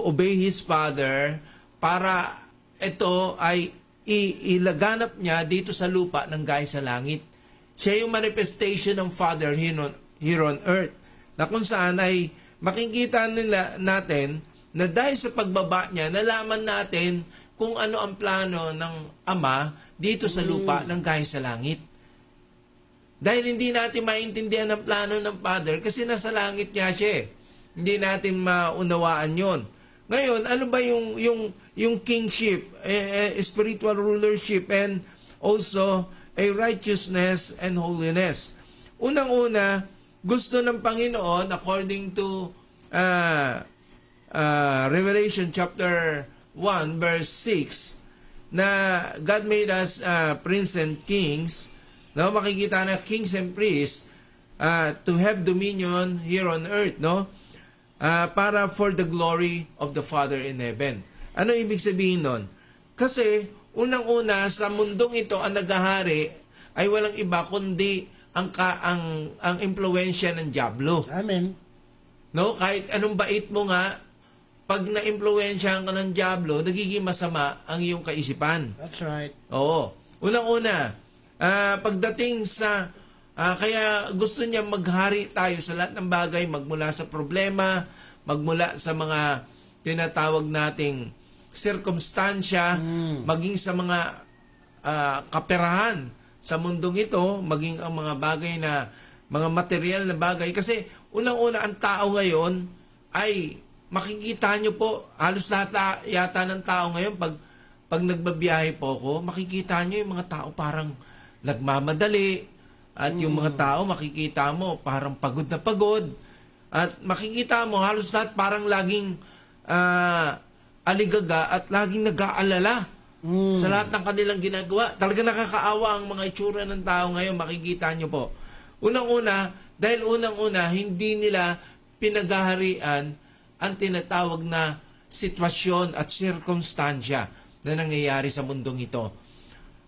obey His Father para ito ay ilaganap niya dito sa lupa ng gaya sa langit. Siya yung manifestation ng Father here on earth, na kung saan ay makikita natin na dahil sa pagbaba niya, nalaman natin kung ano ang plano ng Ama dito sa lupa ng gaya sa langit. Dahil hindi natin maintindihan ang plano ng Father kasi nasa langit niya siya. Hindi natin maunawaan yon. Ngayon, ano ba yung kingship, spiritual rulership, and also a righteousness and holiness? Unang-una, gusto ng Panginoon, according to Revelation chapter 1 verse 6, na God made us prince and kings. No, makikita na kings and priests to have dominion here on earth, no? Para for the glory of the Father in heaven. Ano ibig sabihin nun? Kasi unang-una sa mundong ito ang naghahari ay walang iba kundi ang impluwensya ng diablo. Amen. No, kahit anong bait mo nga, pag na-impluwensyahan ka ng diablo, nagiging masama ang iyong kaisipan. That's right. Oo. Unang-una, pagdating sa kaya gusto niya maghari tayo sa lahat ng bagay, magmula sa problema, magmula sa mga tinatawag nating sirkumstansya, maging sa mga kaperahan sa mundong ito, maging ang mga bagay na mga material na bagay. Kasi unang-una ang tao ngayon ay makikita nyo po, halos lahat yata ng tao ngayon, pag nagbabiyahe po ako, makikita nyo yung mga tao parang nagmamadali. At yung mga tao, makikita mo, parang pagod na pagod. At makikita mo, halos lahat parang laging aligaga at laging nag-aalala sa lahat ng kanilang ginagawa. Talaga nakakaawa ang mga itsura ng tao ngayon, makikita nyo po. Unang-una, dahil unang-una, hindi nila pinaghaharian ang tinatawag na sitwasyon at sirkumstansya na nangyayari sa mundong ito.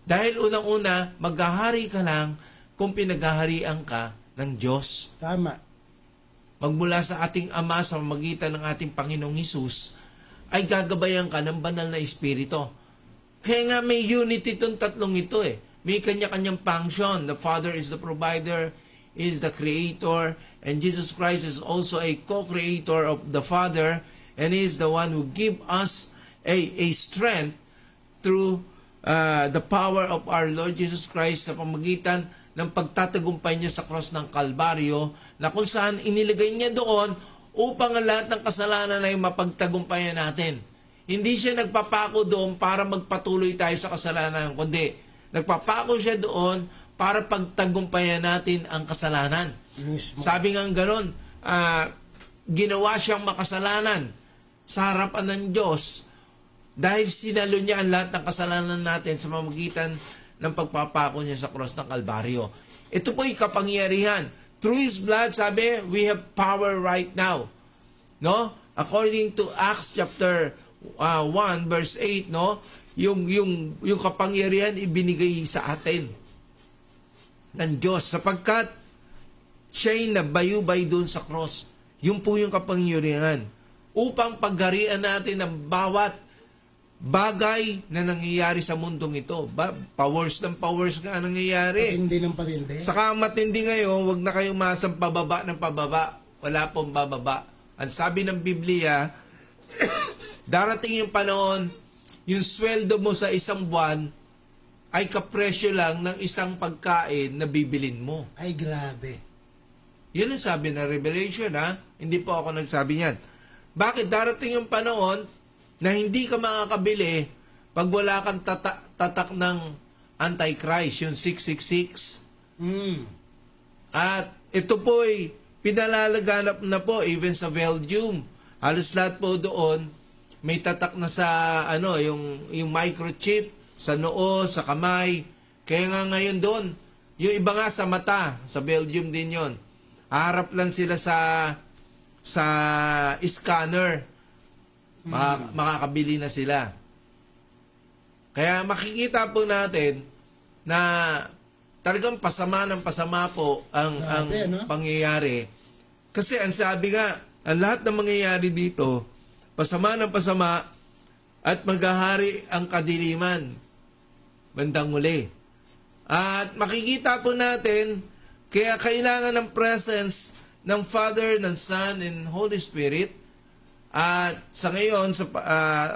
Dahil unang-una, maghahari ka lang kung pinaghaharian ka ng Diyos. Tama. Magmula sa ating Ama sa magitan ng ating Panginoong Hesus, ay gagabayan ka ng banal na Espiritu. Kaya nga may unity itong tatlong ito eh. May kanya-kanyang function. The Father is the provider, is the creator, and Jesus Christ is also a co-creator of the Father, and He is the one who give us a strength through the power of our Lord Jesus Christ sa pamagitan ng pagtatagumpay niya sa cross ng Kalbaryo, na kung saan inilagay niya doon upang ang lahat ng kasalanan ay mapagtagumpayan natin. Hindi siya nagpapako doon para magpatuloy tayo sa kasalanan, kundi nagpapako siya doon para pagtagumpayan natin ang kasalanan. Mismo. Sabi nga gano'n, ginawa siyang makasalanan sa harapan ng Diyos dahil sinalo niya ang lahat ng kasalanan natin sa pamamagitan ng pagpapako niya sa cross ng Kalbaryo. Ito po yung kapangyarihan. Through His blood, sabi, we have power right now. No? According to Acts chapter 1 verse 8, no? Yung kapangyarihan ibinigay sa atin ng Diyos sapagkat siya'y nabayubay doon sa cross. Yun po yung kapangyarihan upang pagharian natin ng bawat bagay na nangyayari sa mundong ito. Powers ng powers nga nangyayari. Patindi ng patindi. Saka matindi ngayon, wag na kayong masang pababa ng pababa. Wala pong bababa. Ang sabi ng Biblia, darating yung panahon, yung sweldo mo sa isang buwan ay kapresyo lang ng isang pagkain na bibilin mo. Ay, grabe. Yun ang sabi ng Revelation, ha? Hindi po ako nagsabi niyan. Bakit darating yung panahon na hindi ka makakabili pag wala kang tatak ng Antichrist, yung 666. At ito po'y pinalalaganap na po even sa Belgium. Halos lahat po doon may tatak na sa yung microchip sa noo, sa kamay. Kaya nga ngayon doon, yung iba nga sa mata, sa Belgium din yon. Harap lang sila sa sa scanner. Makakabili na sila. Kaya makikita po natin na talagang pasama ng pasama po ang pangyayari. Kasi ang sabi nga, ang lahat ng mangyayari dito, pasama ng pasama at maghahari ang kadiliman bandang huli. At makikita po natin, kaya kailangan ng presence ng Father, ng Son, and Holy Spirit. At sa ngayon, sa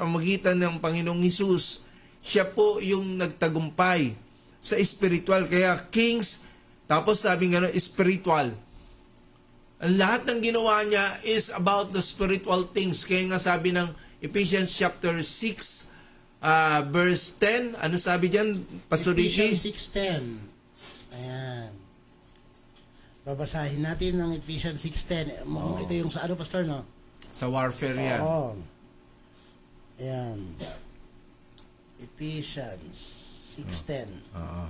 magitan ng Panginoong Hesus, siya po yung nagtagumpay sa spiritual. Kaya kings, tapos sabi nga spiritual. Ang lahat ng ginawa niya is about the spiritual things. Kaya nga sabi ng Ephesians chapter 6, verse 10, ano sabi dyan, Pastor Ricky? Ephesians 6:10. Ayan. Babasahin natin ng Ephesians 6:10. Ito yung sa ano, Pastor, no? Sa warfare yan. Oo. Ayan. Ephesians 6:10. Oo.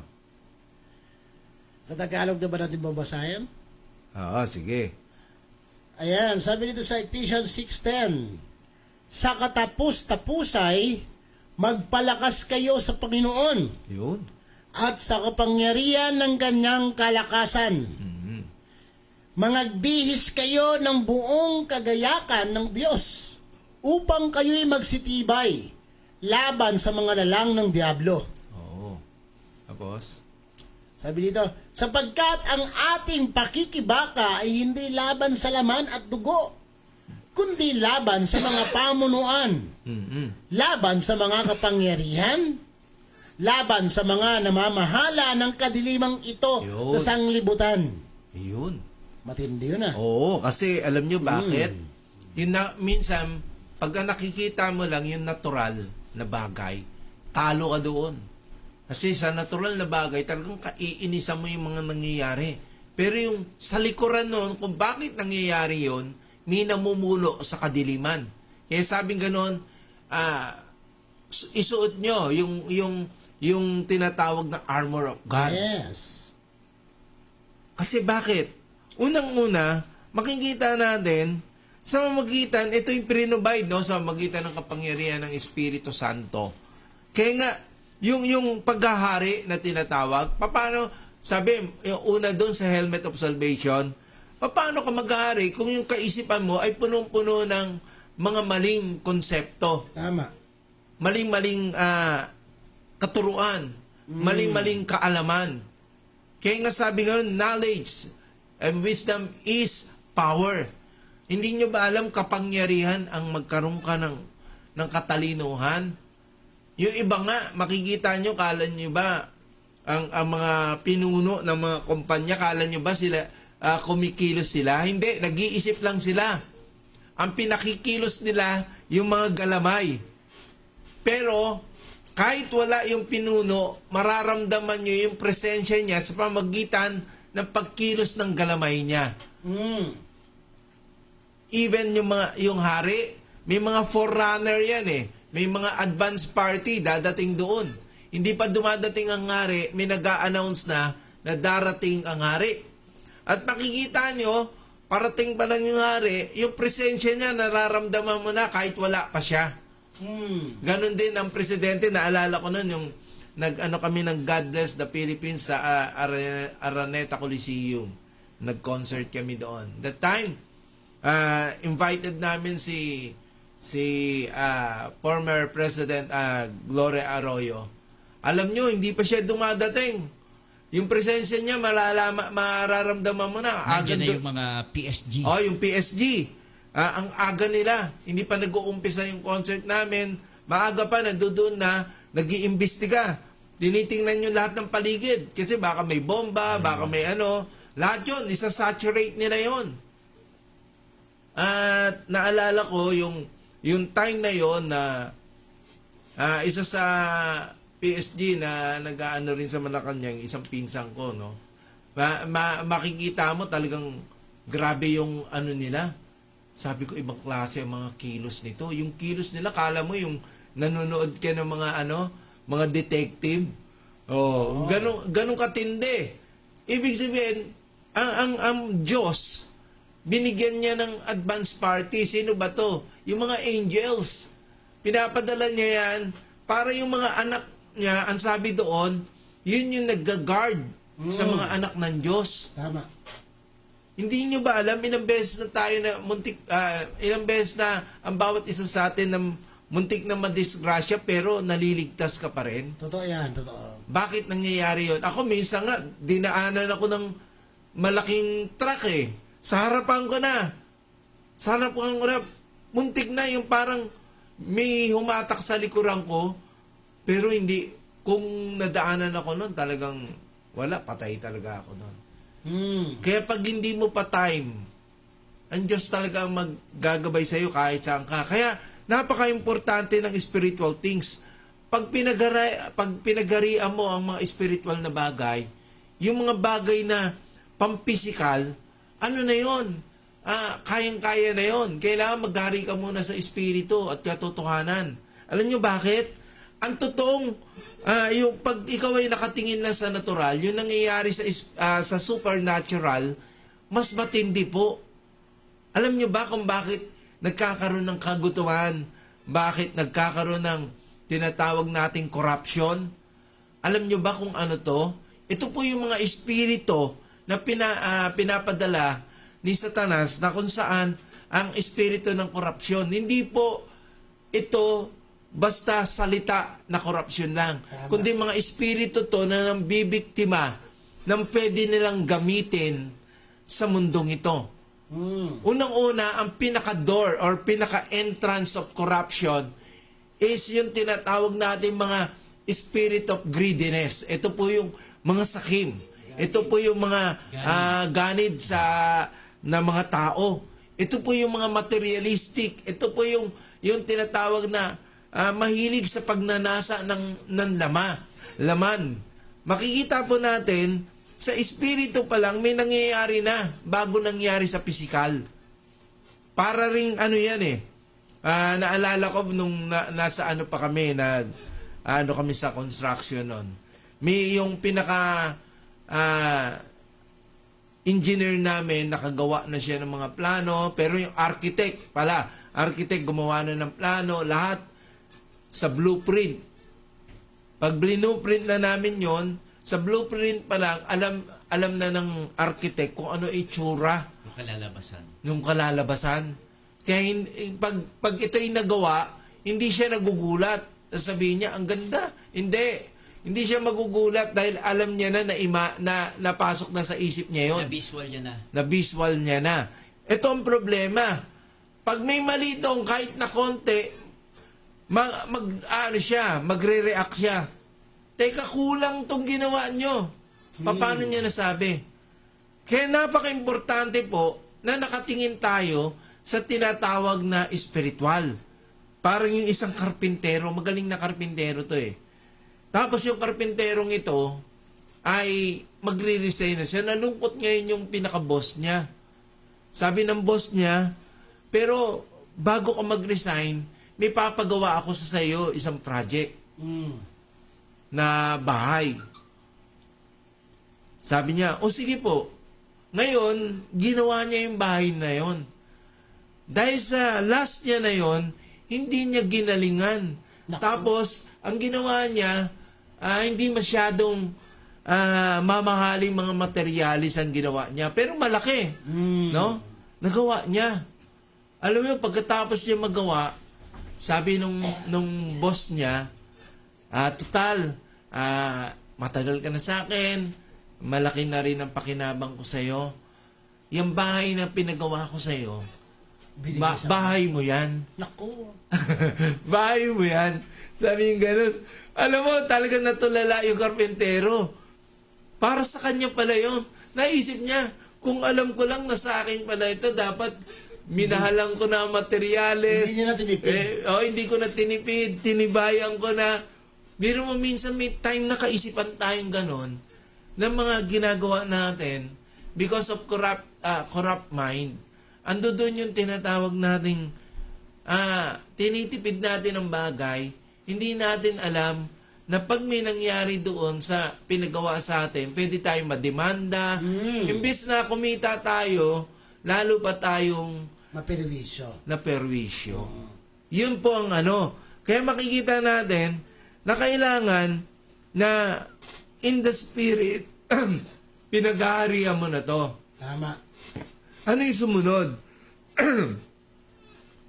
Sa Tagalog na ba natin babasahin? Oo, sige. Ayan, sabi dito sa Ephesians 6:10. Sa katapus-tapusay, magpalakas kayo sa Panginoon Yun. at sa kapangyarihan ng kanyang kalakasan. Mangagbihis kayo ng buong kagayakan ng Diyos upang kayo'y magsitibay laban sa mga lalang ng Diablo. Oo. Tapos? Sabi dito, sapagkat ang ating pakikibaka ay hindi laban sa laman at dugo, kundi laban sa mga pamunuan, laban sa mga kapangyarihan, laban sa mga namamahala ng kadilimang ito Yun. sa sanglibutan. Yun. Matindi yun ah. Oo, kasi alam nyo bakit? Yun na, minsan, pag nakikita mo lang yung natural na bagay, talo ka doon. Kasi sa natural na bagay, talagang kaiinisan mo yung mga nangyayari. Pero yung sa likuran nun, kung bakit nangyayari yun, may namumulo sa kadiliman. Kaya sabing ganon, isuot nyo yung tinatawag na armor of God. Yes. Kasi bakit? Unang-una, makikita natin sa mamagitan, ito yung pre-provide, no? Sa mamagitan ng kapangyarihan ng Espiritu Santo. Kaya nga, yung paghahari na tinatawag, paano, sabi, yung una doon sa helmet of salvation, paano ka maghahari kung yung kaisipan mo ay punong-puno ng mga maling konsepto, Tama. maling-maling katuruan, maling-maling kaalaman. Kaya nga sabi nga, knowledge and wisdom is power. Hindi nyo ba alam kapangyarihan ang magkaroon ka ng katalinuhan? Yung iba nga, makikita nyo, kala nyo ba, ang mga pinuno ng mga kumpanya, kala nyo ba sila, kumikilos sila? Hindi, nag-iisip lang sila. Ang pinakikilos nila, yung mga galamay. Pero, kahit wala yung pinuno, mararamdaman nyo yung presensya niya sa pamagitan ng pagkilos ng galamay niya. Even yung hari, may mga forerunner yan eh. May mga advance party dadating doon. Hindi pa dumadating ang hari, may nag-a-announce na darating ang hari. At makikita nyo, parating pa lang yung hari, yung presensya niya nararamdaman mo na kahit wala pa siya. Ganon din ang presidente, naalala ko nun yung kami ng God Bless the Philippines sa Araneta Coliseum. Nag-concert kami doon. That time, invited namin si former President Gloria Arroyo. Alam nyo, hindi pa siya dumadating. Yung presensya niya, mararamdaman mo na. Nandiyan na yung mga PSG. Oh, yung PSG. Ang aga nila. Hindi pa nag-uumpisa yung concert namin. Maaga pa, nandoon na, nag-iimbestiga. Tinitingnan nyo lahat ng paligid. Kasi baka may bomba, baka may ano. Lahat yun, isa-saturate nila yon. At naalala ko yung time na yon na isa sa PSG na nag-aano rin sa Malacanang, isang pinsang ko, no? Makikita mo talagang grabe yung ano nila. Sabi ko, ibang klase ang mga kilos nito. Yung kilos nila, kala mo yung nanonood ka ng mga detective. Oh, ganun katindi. Ibig sabihin, ang Diyos binigyan niya ng advance party. Sino ba to? Yung mga angels. Pinapadala niya yan para yung mga anak niya, ang sabi doon, yun yung nag-guard sa mga anak ng Diyos. Tama. Hindi nyo ba alam, ilang beses na tayo na ilang beses na ang bawat isa sa atin na muntik na madisgrasya pero naliligtas ka pa rin? Totoo yan, totoo. Bakit nangyayari yon? Ako minsan nga, dinaanan ako ng malaking truck eh. Sa harapan ko na. Sa harapan ko na, muntik na yung parang may humatak sa likuran ko, pero hindi, kung nadaanan ako nun, talagang wala, patay talaga ako nun. Kaya pag hindi mo pa time, ang Diyos talaga ang maggagabay sa'yo kahit saan ka. Kaya napaka-importante ng spiritual things. Pag pinagarian mo ang mga spiritual na bagay, yung mga bagay na pampisikal, ano na yon? Kayang-kaya na yon. Kailangan maghari ka muna sa espiritu at katotohanan. Alam nyo bakit? Ang totoong, yung pag ikaw ay nakatingin na sa natural, yung nangyayari sa supernatural, mas matindi po. Alam nyo ba kung bakit nagkakaroon ng kagutuman? Bakit nagkakaroon ng tinatawag nating corruption? Alam nyo ba kung ano to? Ito po yung mga espiritu na pinapadala ni Satanas na kung saan ang espiritu ng korupsyon. Hindi po ito basta salita na korupsyon lang. Tama. Kundi mga espiritu to na nambibiktima ng pwede nilang gamitin sa mundong ito. Unang-una, ang pinaka-door or pinaka-entrance of corruption is yung tinatawag natin mga spirit of greediness. Ito po yung mga sakim. Ito po yung mga ganid na mga tao. Ito po yung mga materialistic. Ito po yung tinatawag na mahilig sa pagnanasa ng laman. Makikita po natin, sa espiritu pa lang, may nangyayari na bago nangyari sa pisikal. Para ring ano yan eh. Naalala ko nung nasa ano pa kami, kami sa construction nun. May yung pinaka engineer namin, nakagawa na siya ng mga plano, pero yung architect gumawa na ng plano, lahat sa blueprint. Pag blueprint na namin yon, sa blueprint pa lang, alam na ng architect kung ano itsura. Yung kalalabasan. Kaya pag ito'y nagawa, hindi siya nagugulat. Sabihin niya, ang ganda. Hindi siya magugulat dahil alam niya na napasok na sa isip niya yon. Na-visual niya na. Ito ang problema. Pag may mali doon, kahit na konti, magre-react siya. Teka, kulang tong ginawa nyo. Paano niya nasabi? Kaya napaka-importante po na nakatingin tayo sa tinatawag na spiritual. Parang yung isang karpintero, magaling na karpintero to eh. Tapos yung karpenterong ito ay magre-resign na siya. Nalungkot ngayon yung pinaka-boss niya. Sabi ng boss niya, pero bago ka mag-resign, may papagawa ako sa sayo isang project na bahay. Sabi niya, o sige po. Ngayon, ginawa niya yung bahay na yon. Dahil sa last niya na yon, hindi niya ginalingan. Tapos, ang ginawa niya, hindi masyadong mamahaling mga materialis ang ginawa niya. Pero malaki. No? Nagawa niya. Alam mo, pagkatapos niya magawa, sabi nung boss niya, total, matagal ka na sa akin, malaki na rin ang pakinabang ko sa'yo. Yung bahay na pinagawa ko sa'yo, bahay mo yan. Naku. Bahay mo yan. Sabi yung ganun. Alam mo, talagang natulala yung karpentero. Para sa kanya pala yun. Naisip niya, kung alam ko lang na sa akin pala ito, dapat minahalan ko na ang materyales. Hindi niya na tinipid. Hindi ko na tinipid. Tinibayan ko na. Biro mo minsan may time na kaisipan tayong ganon ng mga ginagawa natin because of corrupt mind. Ando doon yung tinatawag nating tinitipid natin ang bagay, hindi natin alam na pag may nangyari doon sa pinagawa sa atin, pwede tayong mademanda. Imbes na kumita tayo lalo pa tayong Maperwisyo. naperwisyo. Yun po ang ano. Kaya makikita natin na kailangan na in the spirit, pinag-aarihan mo na to. Tama. Ano yung sumunod?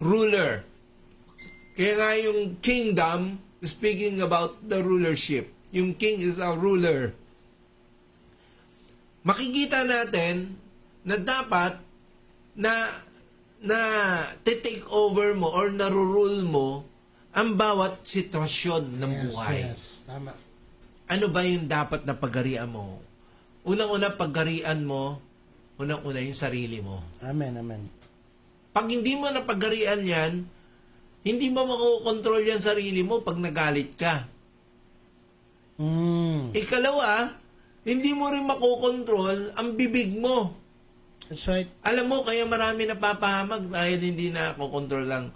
Ruler. Kaya nga yung kingdom, speaking about the rulership, yung king is a ruler. Makikita natin na dapat na take over mo or narurule mo ang bawat sitwasyon ng buhay. Yes. Tama. Ano ba yung dapat na paggarian mo? Unang-una, paggarian mo, unang-una yung sarili mo. Amen, amen. Pag hindi mo napaggarian yan, hindi mo makokontrol yan sarili mo pag nagalit ka. Ikalawa, hindi mo rin makokontrol ang bibig mo. That's right. Alam mo, kaya marami napapahamag dahil hindi na kokontrol ang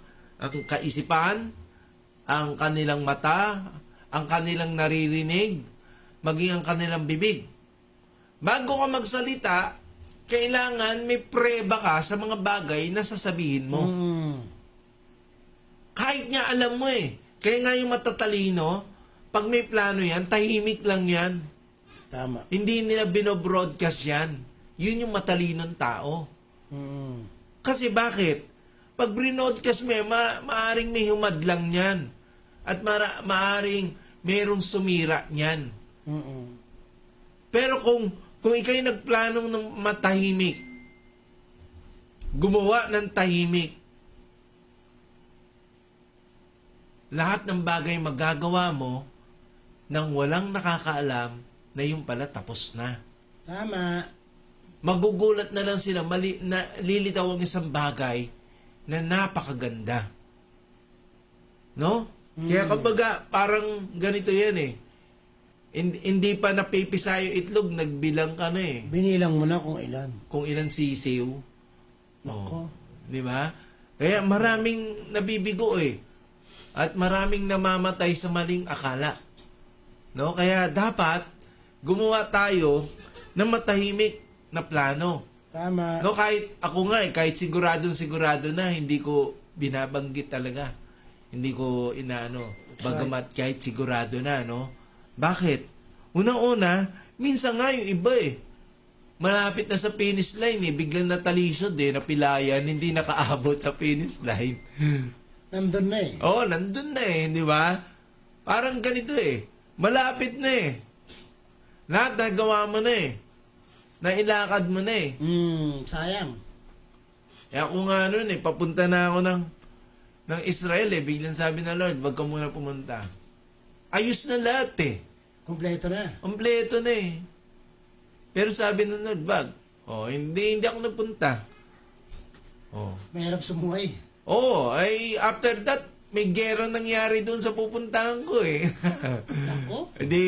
kaisipan, ang kanilang mata, ang kanilang naririnig, maging ang kanilang bibig. Bago ka magsalita, kailangan may preba ka sa mga bagay na sasabihin mo. Kahit nga alam mo eh. Kaya nga yung matatalino, pag may plano yan, tahimik lang yan. Tama. Hindi nila binobroadcast yan. Yun yung matalinong tao. Kasi bakit? Pag binodcast mo, maaring may humadlang yan. At maaring merong sumira niyan. Pero kung ikaw'y nagplanong ng matahimik, gumawa ng tahimik, lahat ng bagay magagawa mo nang walang nakakaalam na yung pala tapos na. Tama. Magugulat na lang sila, lilitaw ang isang bagay na napakaganda. No? Kaya kumbaga, parang ganito yan eh. Hindi pa napipisa yung itlog, nagbilang ka na eh. Binilang mo na kung ilan. Kung ilan sisiw. Nako. Di ba? Kaya maraming nabibigo eh. At maraming namamatay sa maling akala. No? Kaya dapat gumawa tayo ng matahimik na plano. Tama. No, kahit ako nga eh, kahit sigurado na, hindi ko binabanggit talaga. Hindi ko inaano. Bagamat kahit sigurado na, no? Bakit? Unang-una, minsan nga yung iba eh. Malapit na sa finish line eh, biglang natalisod eh, napilayan, hindi nakaabot sa finish line. Nandun na eh. Oo, nandun na eh, di ba? Parang ganito eh. Malapit na eh. Lahat nagawa mo na eh. Nailakad mo na eh. Sayang. Eh ako nga nun eh, papunta na ako ng Israel eh. Biglang sabi na Lord, wag ka muna pumunta. Ayos na lahat eh. Kompleto na. Kompleto na eh. Pero sabi ng Lord, wag. Oh, hindi ako nagpunta. Oh. Mahirap sumuhay. Oh, ay after that, may gera nangyari doon sa pupuntahan ko eh. Nako. Hindi,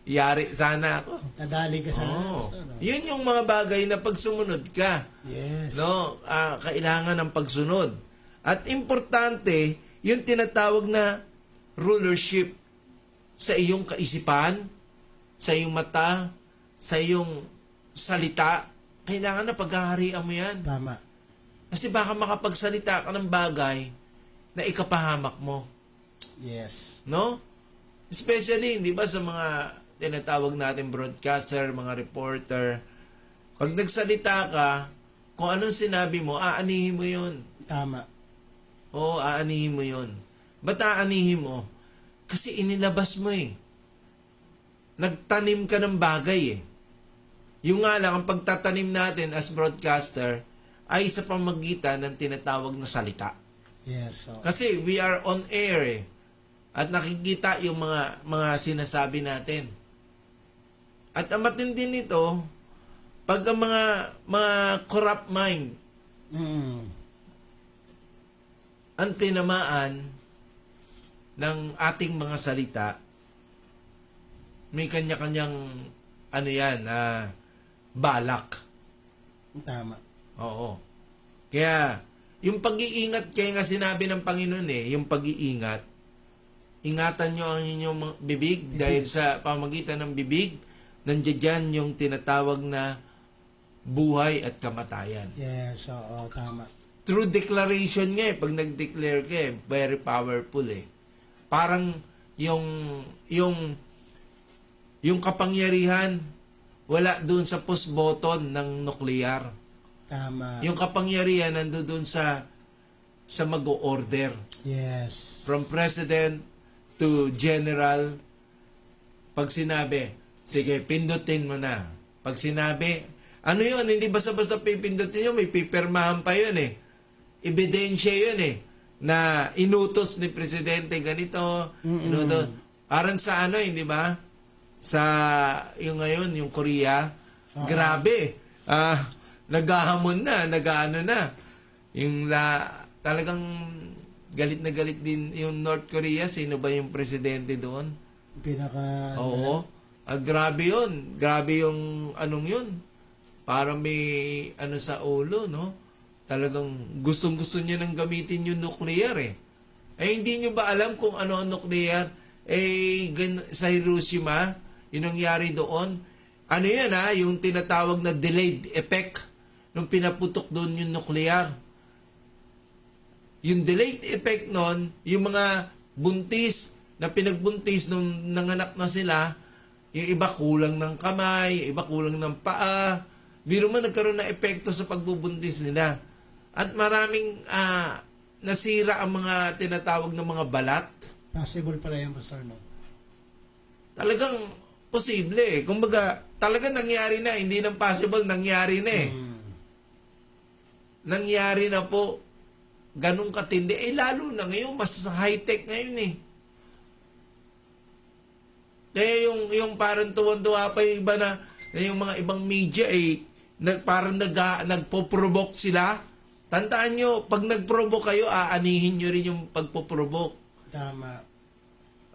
yari sana ako. Nadali ka sa Oh. Pastor, no? Yun yung mga bagay na pag sumunod ka. Yes. No, kailangan ng pagsunod. At importante, yung tinatawag na rulership sa iyong kaisipan, sa iyong mata, sa iyong salita. Kailangan na paghaharian mo yan. Tama. Kasi baka makapagsalita ka ng bagay na ikapahamak mo. Yes. No? Especially, di ba, sa mga tinatawag natin broadcaster, mga reporter, pag nagsalita ka, kung anong sinabi mo, aanihin mo yun. Tama. Oo, aanihin mo yun. Ba't aanihin mo? Kasi inilabas mo eh. Nagtanim ka ng bagay eh. Yung nga lang, ang pagtatanim natin as broadcaster ay sa pamagitan ng tinatawag na salita. Yes. So, Kasi we are on air eh. At nakikita yung mga sinasabi natin. At ang matindi nito, pag ang mga corrupt mind ang tinamaan ng ating mga salita, may kanya-kanyang balak. tama. Oo. Kaya, yung pag-iingat, kaya nga sinabi ng Panginoon yung pag-iingat, ingatan nyo ang inyong bibig dahil sa pamagitan ng bibig, nandiyan dyan yung tinatawag na buhay at kamatayan. Yes, oo, tama. Through declaration nga pag nag-declare ka very powerful Parang yung kapangyarihan wala doon sa push button ng nuclear. Tama. Yung kapangyarihan nandoon doon sa mag-o-order. Yes. From president to general, pag sinabi, sige, pindutin mo na. Pag sinabi, ano yun, hindi basta-basta pipindutin yun, may pipirmahan pa yun Ebidensya yun na inutos ni presidente ganito, inutos. Parang sa di ba? Sa, yung ngayon, yung Korea, grabe. Naghahamon na, nag-ano na. Talagang galit na galit din yung North Korea. Sino ba yung presidente doon? Oo. Grabe yun. Grabe yung anong yun. Parang may sa ulo, no? Talagang gustong-gusto niya nang gamitin yung nuclear hindi nyo ba alam kung ano ang nuclear? Sa Hiroshima, yung nangyari doon, ano yan yung tinatawag na delayed effect nung pinaputok doon yung nuclear. Yung delayed effect nun, yung mga buntis na pinagbuntis nung nanganak na sila, yung iba kulang ng kamay, yung iba kulang ng paa, biro man nagkaroon ng epekto sa pagbubuntis nila. At maraming nasira ang mga tinatawag na mga balat. Possible pala yan, Pastor, no? Talagang posible Kumbaga, talagang nangyari na. Hindi nang possible, nangyari na Nangyari na po. Ganun katindi. Lalo na ngayon, mas high-tech ngayon Kaya yung parang tuwan-tuwa pa yung iba na yung mga ibang media parang nagpo-provoke sila. Tandaan nyo, pag nag-provoke kayo, aanihin nyo rin yung pagpo-provoke. Tama.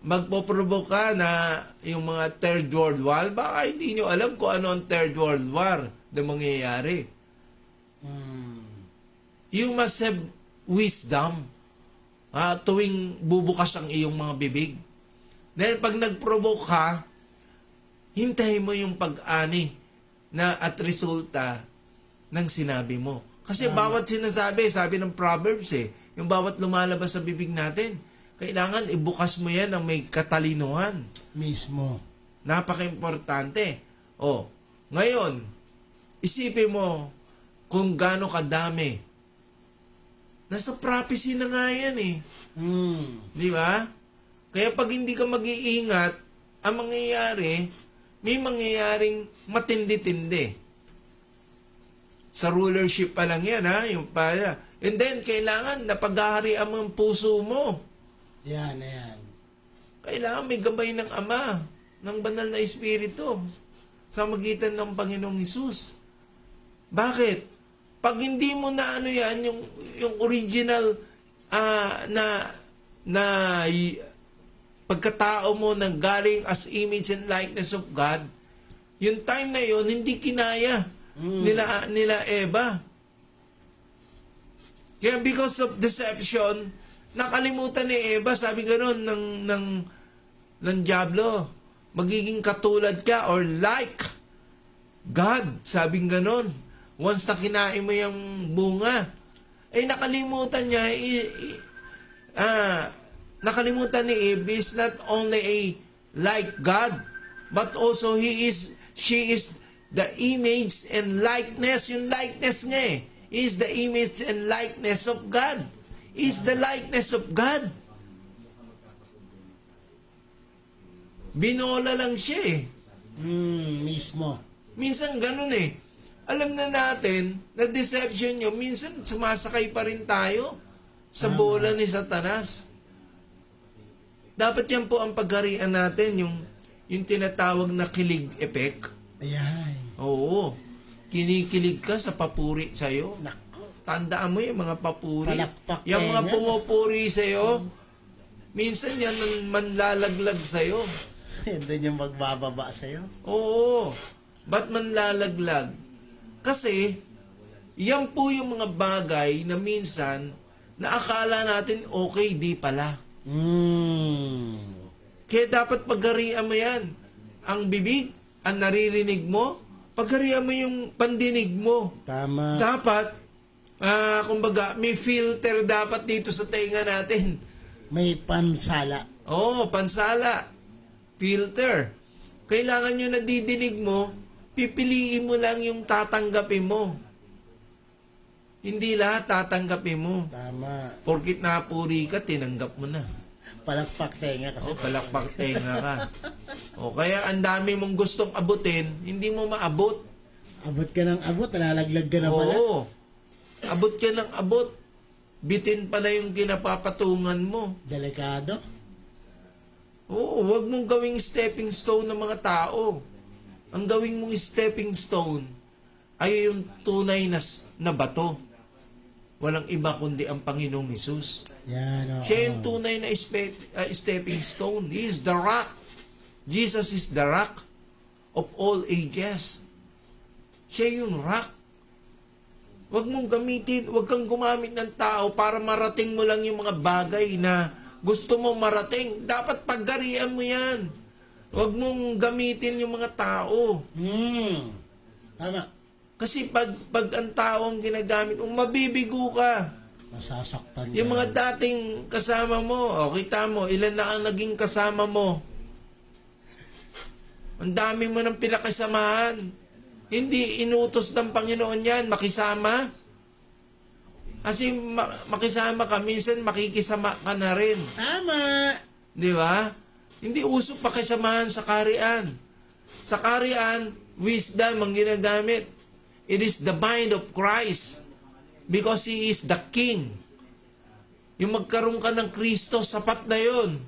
Magpo-provoke ka na yung mga Third World War, baka hindi nyo alam kung ano ang Third World War na mangyayari. You must have wisdom tuwing bubukas ang iyong mga bibig. Dahil pag nag-provoke ka, hintayin mo yung pag-ani at resulta ng sinabi mo. Kasi bawat sinasabi, sabi ng Proverbs yung bawat lumalabas sa bibig natin, kailangan ibukas mo yan ng may katalinuhan. Mismo. Napaka-importante. Ngayon, isipin mo kung gaano kadami. Nasa prophecy na nga yan Di ba? Kaya pag hindi ka mag-iingat, ang mangyayari, may mangyayaring matindi-tindi. Sa rulership pa lang yan, yung para. And then, kailangan napaghaharian mo ang puso mo. Yan. Kailangan may gabay ng Ama, ng banal na Espiritu, sa magitan ng Panginoong Hesus. Bakit? Pag hindi mo na yung original pagkatao mo na galing as image and likeness of God, yung time na yon hindi kinaya nila Eva. Kaya because of deception, nakalimutan ni Eva, sabi gano'n ng Diablo, magiging katulad ka or like God, sabi gano'n. Once na kinain mo yung bunga, nakalimutan niya, nakalimutan ni Eve is not only a like God, but also she is the image and likeness. Yung likeness nga is the image and likeness of God. Is the likeness of God. Binola lang siya Mismo. Minsan ganun Alam na natin na deception nyo, minsan sumasakay pa rin tayo sa bola ni Satanas. Dapat yan po ang pagharian natin, yung tinatawag na kilig effect. Ayan. Oo. Kinikilig ka sa papuri sa'yo. Nako. Tandaan mo yung mga papuri. Palakpak Yung mga kaya, pumupuri sa'yo, minsan yan manlalaglag sa'yo. Doon yung magbababa sa'yo. Oo. Ba't manlalaglag? Kasi, yan po yung mga bagay na minsan, na akala natin okay, di pala. Kaya dapat pagharian mo yan. Ang bibig, ang naririnig mo, pagharian mo yung pandinig mo. Tama. Dapat, kumbaga, may filter dapat dito sa tenga natin. May pansala. Oo, pansala. Filter. Kailangan yung nadidinig mo, pipiliin mo lang yung tatanggapin mo. Hindi lahat tatanggapin mo. Tama. Porkit napuri ka, tinanggap mo na. Palakpak tenga kasi. Palakpak tenga ka. O kaya ang dami mong gustong abutin, hindi mo maabot. Abot ka ng abot, nalalaglag ka na pala. Oo. Abot ka ng abot. Bitin pa na yung kinapapatungan mo. Delikado. Oo, wag mong gawing stepping stone ng mga tao. Ang gawing mong stepping stone ay yung tunay na bato. Walang iba kundi ang Panginoong Hesus. Yan, oo. Siya yung tunay na stepping stone. He is the rock. Jesus is the rock of all ages. Siya yung rock. Huwag mong gamitin, huwag kang gumamit ng tao para marating mo lang yung mga bagay na gusto mong marating. Dapat paggarian mo yan. Huwag mong gamitin yung mga tao. Tama. Kasi pag ang tao ang ginagamit, mabibigo ka. Masasaktan Yung ka. mga dating kasama mo, kita mo, ilan na ang naging kasama mo. Ang dami mo ng pinakasamahan. Hindi inutos ng Panginoon yan, makisama. Kasi makisama ka, minsan makikisama ka na rin. Tama. Di ba? Hindi uso pakisamahan sa karian. Sa karian, wisdom ang ginagamit. It is the mind of Christ. Because He is the King. Yung magkaroon ka ng Kristo, sapat na yun.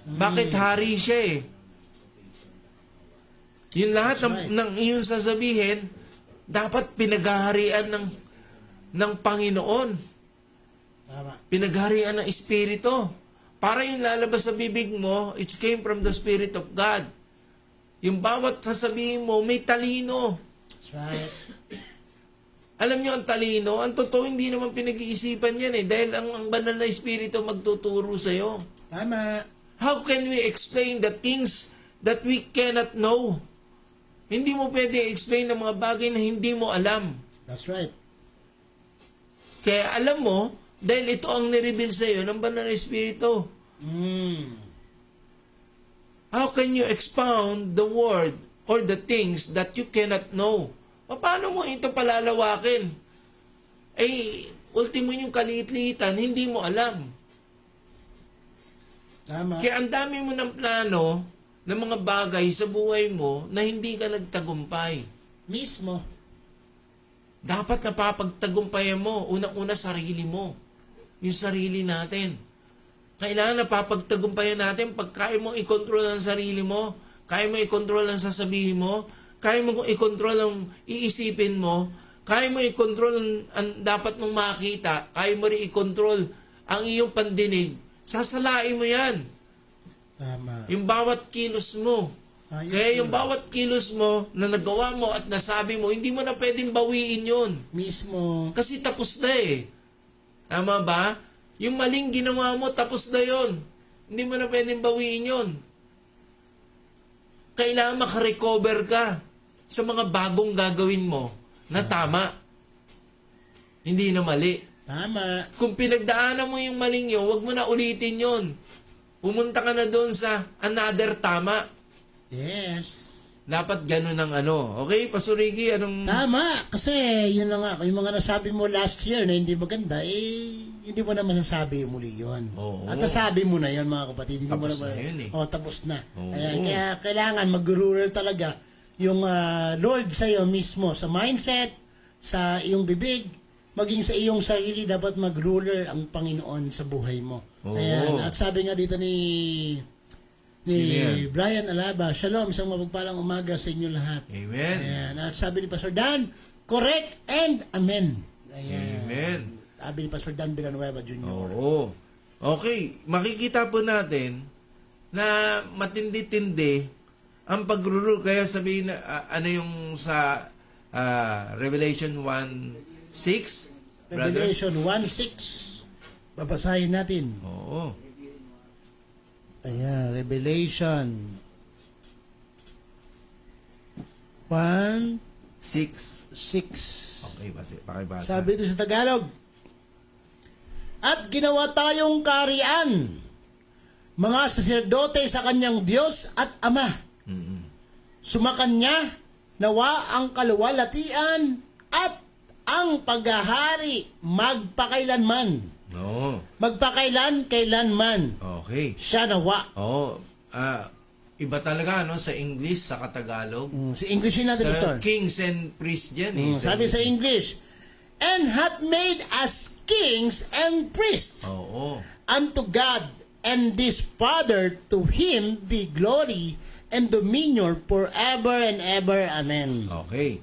Bakit hari siya eh? Yung lahat ng iyong sasabihin, dapat pinaghaharian ng Panginoon. Tama. Pinagharian ng Espiritu. Para yung lalabas sa bibig mo, it came from the Spirit of God. Yung bawat sasabihin mo, may talino. That's right. Alam niyo ang talino, ang totoo hindi naman pinag-iisipan yan eh. Dahil ang banal na Espiritu magtuturo sa'yo. Tama. How can we explain the things that we cannot know? Hindi mo pwede explain ng mga bagay na hindi mo alam. That's right. Kaya alam mo, dahil ito ang nireveal sa iyo ng banal na Espiritu. How can you expound the word or the things that you cannot know? Paano mo ito palalawakin? Ultimo yung kaliit-liitan, hindi mo alam. Tama. Kaya ang dami mo ng plano ng mga bagay sa buhay mo na hindi ka nagtagumpay. Mismo. Dapat napapagtagumpayan mo, unang-una sarili mo. Yung sarili natin. Kailangan napapagtagumpayan natin pag kaya mo i-control ang sarili mo, kaya mo i-control ang sasabihin mo, kaya mo i-control ang iisipin mo, kaya mo i-control ang dapat mong makita, kaya mo rin i-control ang iyong pandinig, sasalain mo yan. Tama. Yung bawat kilos mo. Ayos Kaya yun. yung bawat kilos mo na nagawa mo at nasabi mo, hindi mo na pwedeng bawiin yun. Mismo. Kasi tapos na eh. Tama ba? Yung maling ginawa mo, tapos na yun. Hindi mo na pwedeng bawiin yun. Kailangan makarecover ka sa mga bagong gagawin mo na tama. Hindi na mali. Tama. Kung pinagdaanan mo yung maling yun, huwag mo na ulitin yun. Pumunta ka na doon sa another tama. Yes. Dapat ganun ang ano. Okay, Pastor Ricky, anong... Tama. Kasi yun na nga, yung mga nasabi mo last year na hindi maganda, hindi mo na masasabi muli yun. Oo. At nasabi mo na yun, mga kapatid. Hindi Tapos mo na yun eh. tapos na. Oo. Kaya kailangan mag-rural talaga yung Lord sa'yo mismo, sa mindset, sa iyong bibig, maging sa iyong sarili, dapat mag-ruler ang Panginoon sa buhay mo. Oo. Ayan. At sabi nga dito ni Sino yan? Brian Alaba, Shalom, isang mapagpalang umaga sa inyo lahat. Amen. Ayan. At sabi ni Pastor Dan, correct and amen. Ayan. Amen. Sabi ni Pastor Dan Villanueva Jr. Oo. Okay, makikita po natin na matindi-tindi ang pagruro. Kaya sabihin na, ano yung sa Revelation 1:6? Revelation 1:6. Babasahin natin. Oo. Ayan, Revelation 1, 6. 6. Okay, pakibasa. Sabi ito sa Tagalog. At ginawa tayong kaharian, mga saserdote sa kanyang Diyos at Ama. Sumakan niya nawa ang kaluwalhatian at ang paghahari magpakailanman. No. Kailanman. Okay. Siya nawa. Iba talaga no sa English sa Tagalog. Si English yun natin, Sa Pastor. kings and priests yan eh. Sabi sa English, and hath made us kings and priests Oo. unto God, and this Father, to Him be glory and dominion forever and ever. Amen. Okay.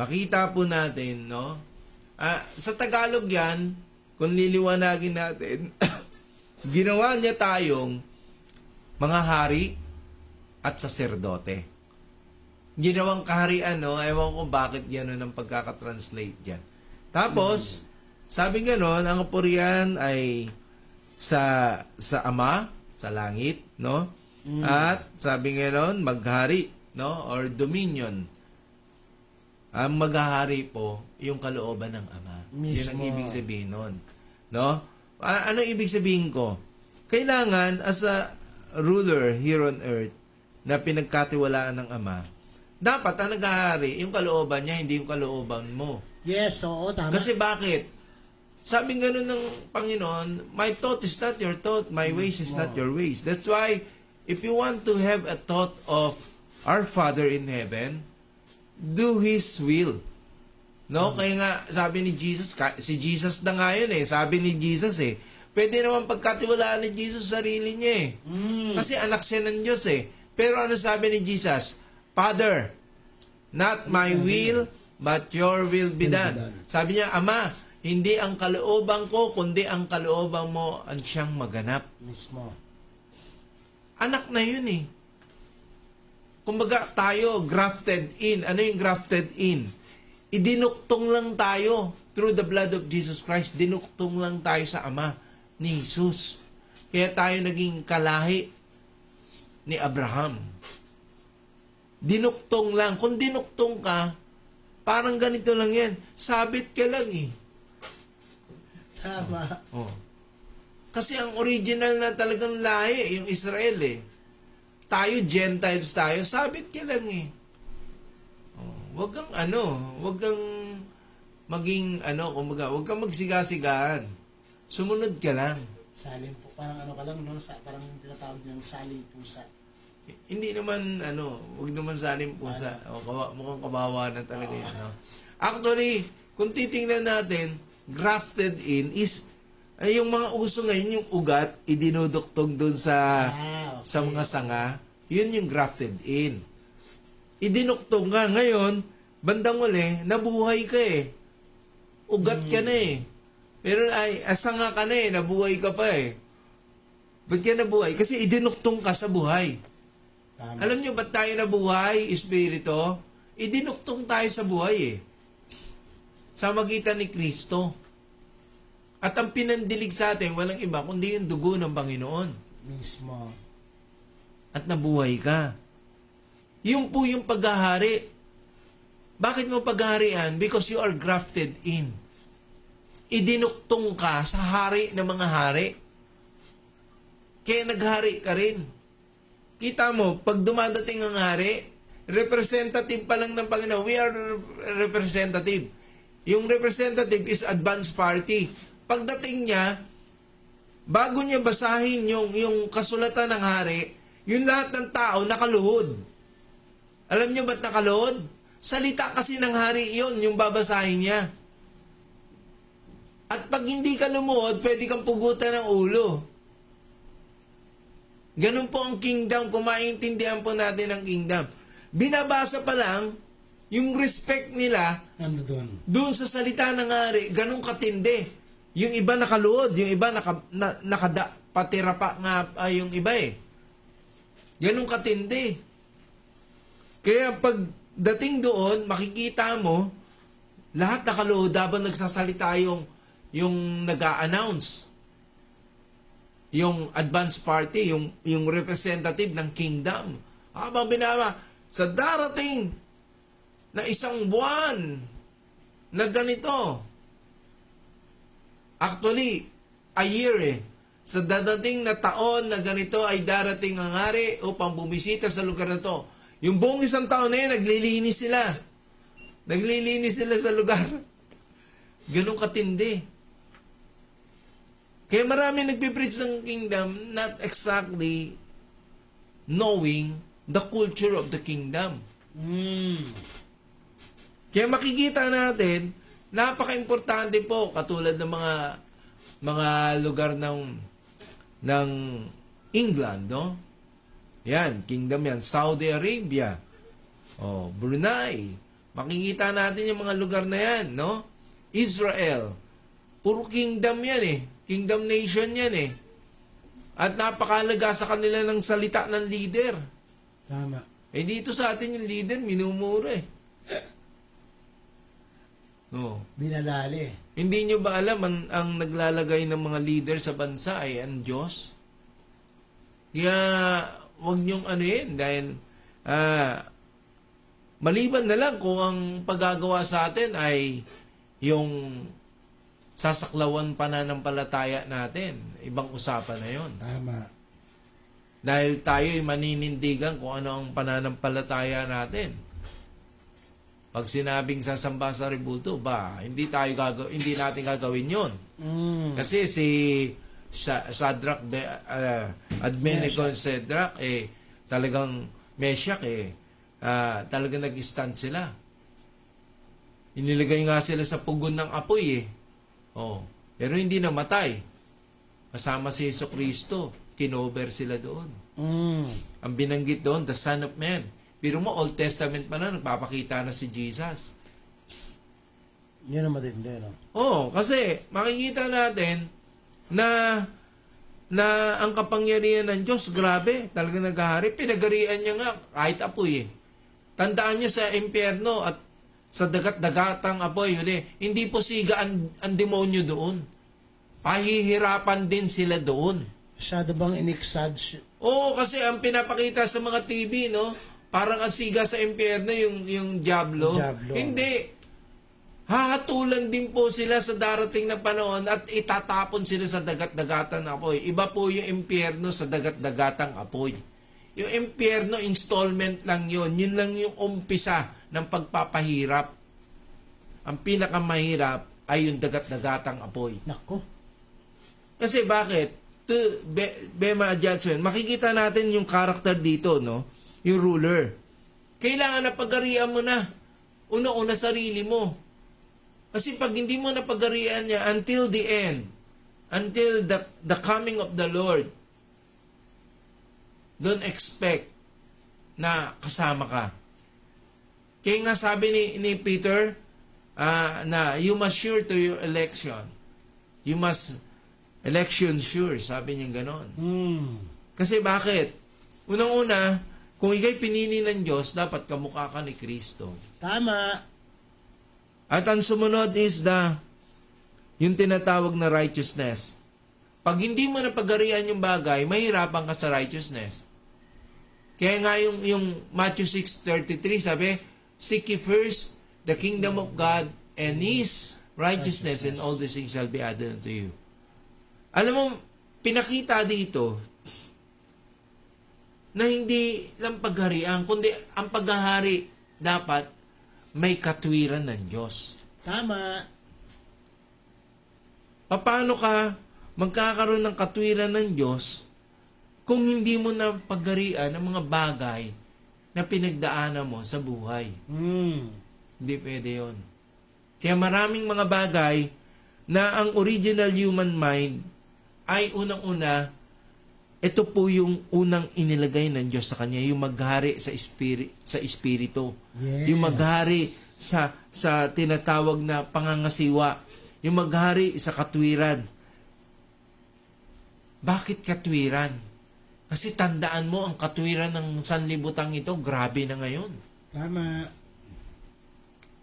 Makita po natin, no? Sa Tagalog yan, kung liliwanagin natin, ginawa niya tayong mga hari at saserdote. Ginawang kaharian, no? Ewan ko bakit gano'n ang pagkakatranslate dyan. Tapos, sabi gano'n, ang kapurihan ay sa Ama, sa langit, no? At sabi gano'n, maghari, no? Or dominion. Ang maghahari po, yung kalooban ng Ama. Yun ang Mismo. ibig sabihin nun. No? Ano ibig sabihin ko? Kailangan, as a ruler here on earth, na pinagkatiwalaan ng Ama, dapat ang naghahari, yung kalooban niya, hindi yung kalooban mo. Yes, oo, tama. Kasi bakit? Sabi ganun ng Panginoon, my thought is not your thought, my ways is not your ways. That's why, if you want to have a thought of our Father in heaven, do His will. No? Kaya nga, sabi ni Jesus, si Jesus na nga yun eh, sabi ni Jesus eh, pwede naman pagkatiwalaan ni Jesus sarili niya eh. Kasi anak siya ng Diyos eh. Pero ano sabi ni Jesus? Father, not my will, but your will be done. Sabi niya, Ama, hindi ang kalooban ko, kundi ang kalooban mo ang siyang maganap. Mismo. Anak na yun eh. Kumbaga tayo, grafted in. Ano yung grafted in? Idinuktong lang tayo through the blood of Jesus Christ. Dinuktong lang tayo sa Ama ni Jesus. Kaya tayo naging kalahi ni Abraham. Dinuktong lang. Kung dinuktong ka, parang ganito lang yan. Sabit ka lang eh. Tama. Oh. Kasi ang original na talagang lahi, yung Israel eh. Tayo, Gentiles tayo, sabit ka lang eh. Oh, wag kang maging kumbaga, wag kang magsiga-sigaan. Sumunod ka lang. Salim po. Parang ano ka lang, no? Parang tinatawag nilang salim pusa. Hindi naman, wag naman salim pusa. Mukhang kawawa na talaga yan, no? Actually, kung titingnan natin, grafted in is, ay yung mga uso ngayon, yung ugat, idinuduktog dun sa sa mga sanga, yun yung grafted in. Idinuktog nga ngayon, bandang uli, nabuhay ka eh. Ugat ka na eh. Pero sanga ka na eh, nabuhay ka pa eh. Ba't ka nabuhay? Kasi idinuktong ka sa buhay. Tama. Alam nyo ba't tayo nabuhay, Espiritu? Idinuktong tayo sa buhay eh. Sa magitan ni Kristo. At ang pinandilig sa atin, walang iba, kundi yung dugo ng Panginoon. Mismo. At nabuhay ka. Yung po yung paghahari. Bakit mo paghaharian? Because you are grafted in. Idinuktong ka sa hari ng mga hari. Kaya naghari ka rin. Kita mo, pag dumadating ang hari, representative pa lang ng Panginoon. We are representative. Yung representative is advance party. Pagdating niya, bago niya basahin yung kasulatan ng hari, yung lahat ng tao nakaluhod. Alam niyo ba't nakaluhod? Salita kasi ng hari yon yung babasahin niya. At pag hindi ka lumuhod, pwede kang pugutan ng ulo. Ganun po ang kingdom, kung maintindihan po natin ang kingdom. Binabasa pa lang, yung respect nila, Nandun. doon sa salita ng hari, ganun katindi. Yung iba nakaluhod, yung iba patira pa nga yung iba eh. Ganun katindi. Kaya pag dating doon, makikita mo, lahat nakaluhod habang nagsasalita yung nag-a-announce. Yung advance party, yung representative ng kingdom. Habang binaba, sa darating na isang buwan na ganito. Actually, a year Sa dadating na taon na ganito ay darating ang hari upang bumisita sa lugar na to. Yung buong isang taon na yun, naglilinis sila. Naglilinis sila sa lugar. Ganun katindi. Kaya marami nagpipreach ng kingdom, not exactly knowing the culture of the kingdom. Kaya makikita natin, napaka-importante po, katulad ng mga lugar ng England, no? Yan, kingdom yan. Saudi Arabia, Brunei. Makikita natin yung mga lugar na yan, no? Israel. Puro kingdom yan Kingdom nation yan At napakalaga sa kanila ng salita ng leader. Tama. Dito sa atin yung leader, minumura No. Binalali. Hindi nyo ba alam ang naglalagay ng mga leader sa bansa ay ang Diyos? Kaya wag nyong dahil maliban na lang kung ang paggagawa sa atin ay yung sasaklawan pananampalataya natin. Ibang usapan na yon. Tama. Dahil tayo ay maninindigan kung ano ang pananampalataya natin. Pag sinabing sasamba sa rebulto, hindi natin gagawin yon. Kasi si Shadrach, Abednego and Shadrach, talagang Meshach, talagang nag-stand sila. Inilagay nga sila sa pugon ng apoy pero hindi namatay. Kasama si Jesucristo, kinover sila doon. Ang binanggit doon, the Son of Man. Pero mo, Old Testament pa na, nagpapakita na si Jesus. Yan ang matindi, no? Kasi makikita natin na ang kapangyarihan ng Diyos, grabe, talaga naghahari. Pinagarian niya nga, kahit apoy Tandaan niyo sa impyerno at sa dagat-dagatang apoy, hindi po siga ang demonyo doon. Pahihirapan din sila doon. Masyado bang in-exage? Kasi ang pinapakita sa mga TV, no? Parang ang siga sa impyerno yung Diablo. Hindi. Hahatulan din po sila sa darating na panahon at itatapon sila sa dagat-dagatang apoy. Iba po yung impyerno sa dagat-dagatang apoy. Yung impyerno, installment lang yun. Yun lang yung umpisa ng pagpapahirap. Ang pinakamahirap ay yung dagat-dagatang apoy. Nako. Kasi bakit? Bema judgment. Makikita natin yung character dito, no? Yung ruler. Kailangan na pagarian mo na. Una-una sarili mo. Kasi pag hindi mo na pagarian niya until the end, until the coming of the Lord, don't expect na kasama ka. Kaya nga sabi ni Peter, na you must sure to your election. You must election sure, sabi niya ganon. Kasi bakit? Unang-una, kung ikay pinili ng Diyos, dapat kamukha ka ni Kristo. Tama. At ang sumunod is yung tinatawag na righteousness. Pag hindi mo napagarian yung bagay, mahirapan ka sa righteousness. Kaya nga yung Matthew 6:33 sabi, seek ye first the kingdom of God and His righteousness, and all these things shall be added unto you. Alam mo, pinakita dito na hindi lang pagharian, kundi ang paghahari dapat may katwiran ng Diyos. Tama. Paano ka magkakaroon ng katwiran ng Diyos kung hindi mo na pagharian ang mga bagay na pinagdaanan mo sa buhay? Hindi pwede yun. Kaya maraming mga bagay na ang original human mind ay unang-una, ito po yung unang inilagay ng Diyos sa kanya, yung maghari sa espiritu. Yes. Yung maghari sa tinatawag na pangangasiwa. Yung maghari sa katwiran. Bakit katwiran? Kasi tandaan mo, ang katwiran ng sanlibutang ito, grabe na ngayon. Tama.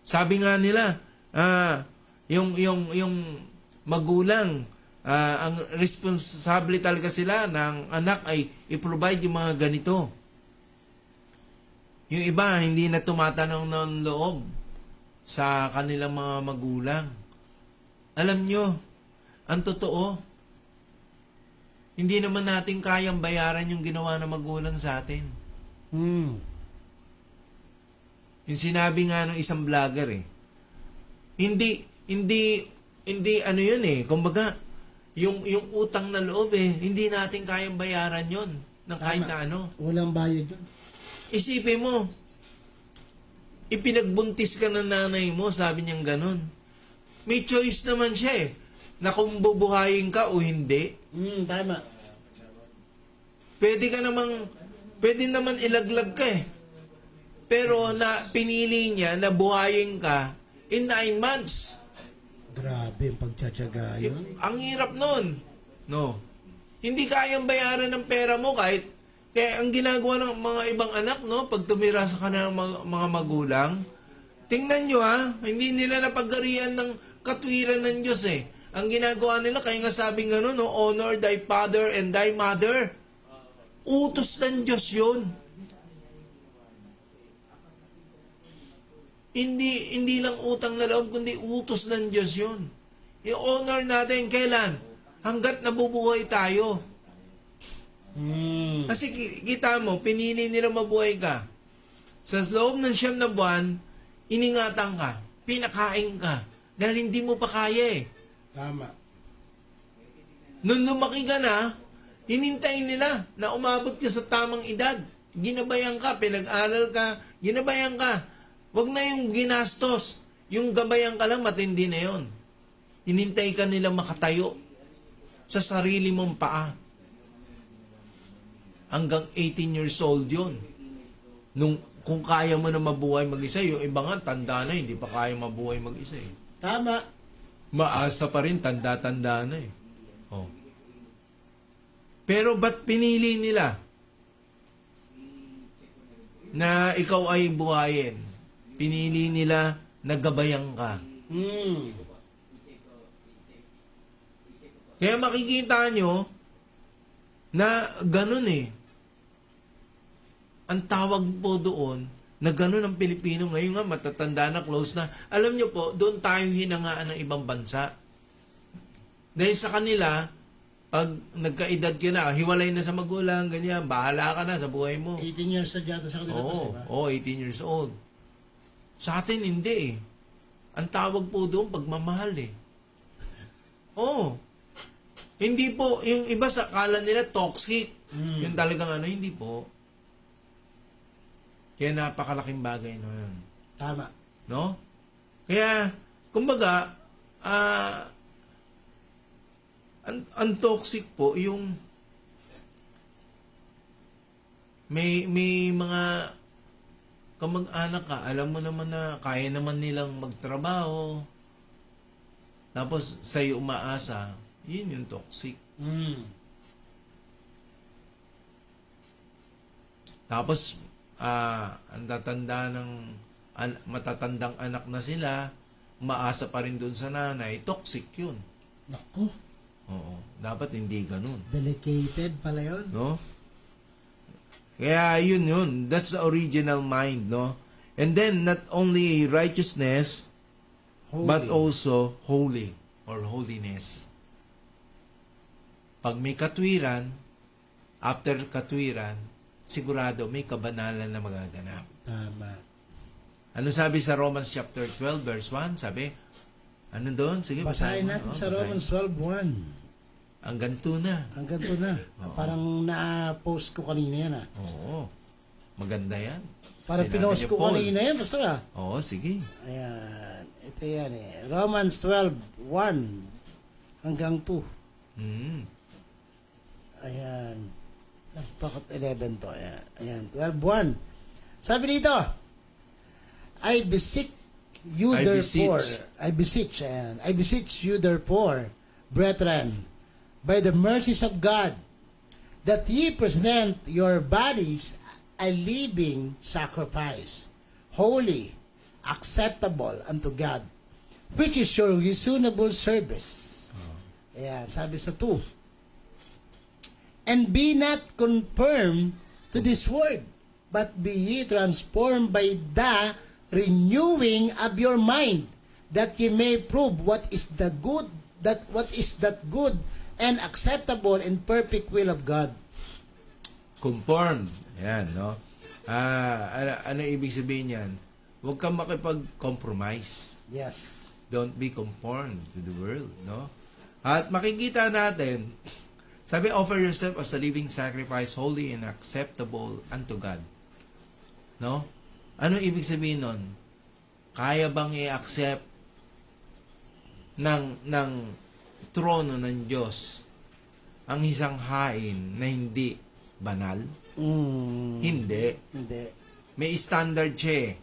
Sabi nga nila, yung magulang, ang responsable talaga sila ng anak ay i-provide yung mga ganito. Yung iba, hindi na tumatanong ng loob sa kanilang mga magulang. Alam nyo, ang totoo, hindi naman natin kayang bayaran yung ginawa ng magulang sa atin. Yung sinabi nga ng isang vlogger hindi ano yun kumbaga, yung utang na loob hindi natin kayang bayaran yun ng kahit na ano. Walang bayad yun. Isipin mo, ipinagbuntis ka ng nanay mo, sabi niyang ganun. May choice naman siya na kung bubuhayin ka o hindi. Tama. Pwede naman ilaglag ka Pero pinili niya na buhayin ka in 9 months. Grabe yung pagtsatsaga yun. Ang hirap nun. No. Hindi kayang bayaran ng pera mo kaya ang ginagawa ng mga ibang anak, pag tumira sa kanilang mga magulang, tingnan nyo hindi nila napaggarian ng katwiran ng Diyos Ang ginagawa nila, kaya nga sabi nga honor thy father and thy mother. Utos ng Diyos yun. Hindi lang utang na loob, kundi utos ng Diyos yun. I-honor natin kailan? Hanggat nabubuhay tayo. Kasi kita mo, pinili nila mabuhay ka. Sa loob ng 9 na buwan, iningatan ka, pinakain ka, dahil hindi mo pa kaya Tama. Nung lumaki ka na, hinintay nila na umabot ka sa tamang edad. Ginabayan ka, pinag-aral ka, ginabayan ka. Wag na yung ginastos. Yung gabayan ka lang, matindi na yon. Hinintay ka nila makatayo sa sarili mong paa. Hanggang 18 years old yun. Kung kaya mo na mabuhay mag-isa, yung iba nga, tanda na, hindi pa kaya mabuhay mag-isa Tama. Maasa pa rin, tanda-tanda na Pero ba't pinili nila na ikaw ay buhayin? Pinili nila na gabayan ka. Kaya makikita nyo na ganun Ang tawag po doon na ganun ang Pilipino. Ngayon nga, matatanda na, close na. Alam nyo po, doon tayo hinangaan ng ibang bansa. Dahil sa kanila, pag nagkaedad ka na, hiwalay na sa magulang, ganyan, bahala ka na sa buhay mo. 18 years na dyan sa kanila. Oo, 18 years old. Sa atin, hindi Ang tawag po doon, pagmamahal Hindi po, yung iba sa kala nila toxic. Yung talagang hindi po. Kaya napakalaking bagay yun. Tama. No? Kaya, kumbaga, ang toxic po, yung may mga kamag-anak ka, alam mo naman na kaya naman nilang magtrabaho, tapos sa'yo umaasa, yun yung toxic. Tapos, ang tatanda ng matatandang anak na sila, umaasa pa rin dun sa nanay, toxic yun. Naku. Oo, dapat hindi ganun. Delicated pala yun. No? Kaya yun. That's the original mind, no? And then, not only righteousness, but also holy or holiness. Pag may katwiran, after katwiran, sigurado may kabanalan na magaganap. Tama. Ano sabi sa Romans chapter 12, verse 1? Sabi, ano doon? Sige, Basahin natin sa Romans 12:1. Hanggang 2 na. Hanggang to na. Parang na-post ko kanina yan Oo. Maganda yan. Parang Sinabi pinost niya, ko Paul. kanina yan. Basta Oo, sige. Ayan. Ito yan Romans 12:1 hanggang 2. Ayan. Bakit 11 to? Ayan. 12:1. Sabi dito, I beseech you therefore, I beseech you therefore, brethren, by the mercies of God, that ye present your bodies a living sacrifice, holy, acceptable unto God, which is your reasonable service. Ayan, sabi sa 2. And be not conformed to this world. but be ye transformed by the renewing of your mind, that ye may prove what is that good and acceptable and perfect will of God. Conform. Ayan, no? Ano ibig sabihin yan? Huwag kang makipag-compromise. Yes. Don't be conformed to the world, no? At makikita natin, sabi, offer yourself as a living sacrifice, holy and acceptable unto God. No? Ano ibig sabihin nun? Kaya bang i-accept ng trono ng Diyos ang isang hain na hindi banal? Hindi. Hindi. May standard siya eh.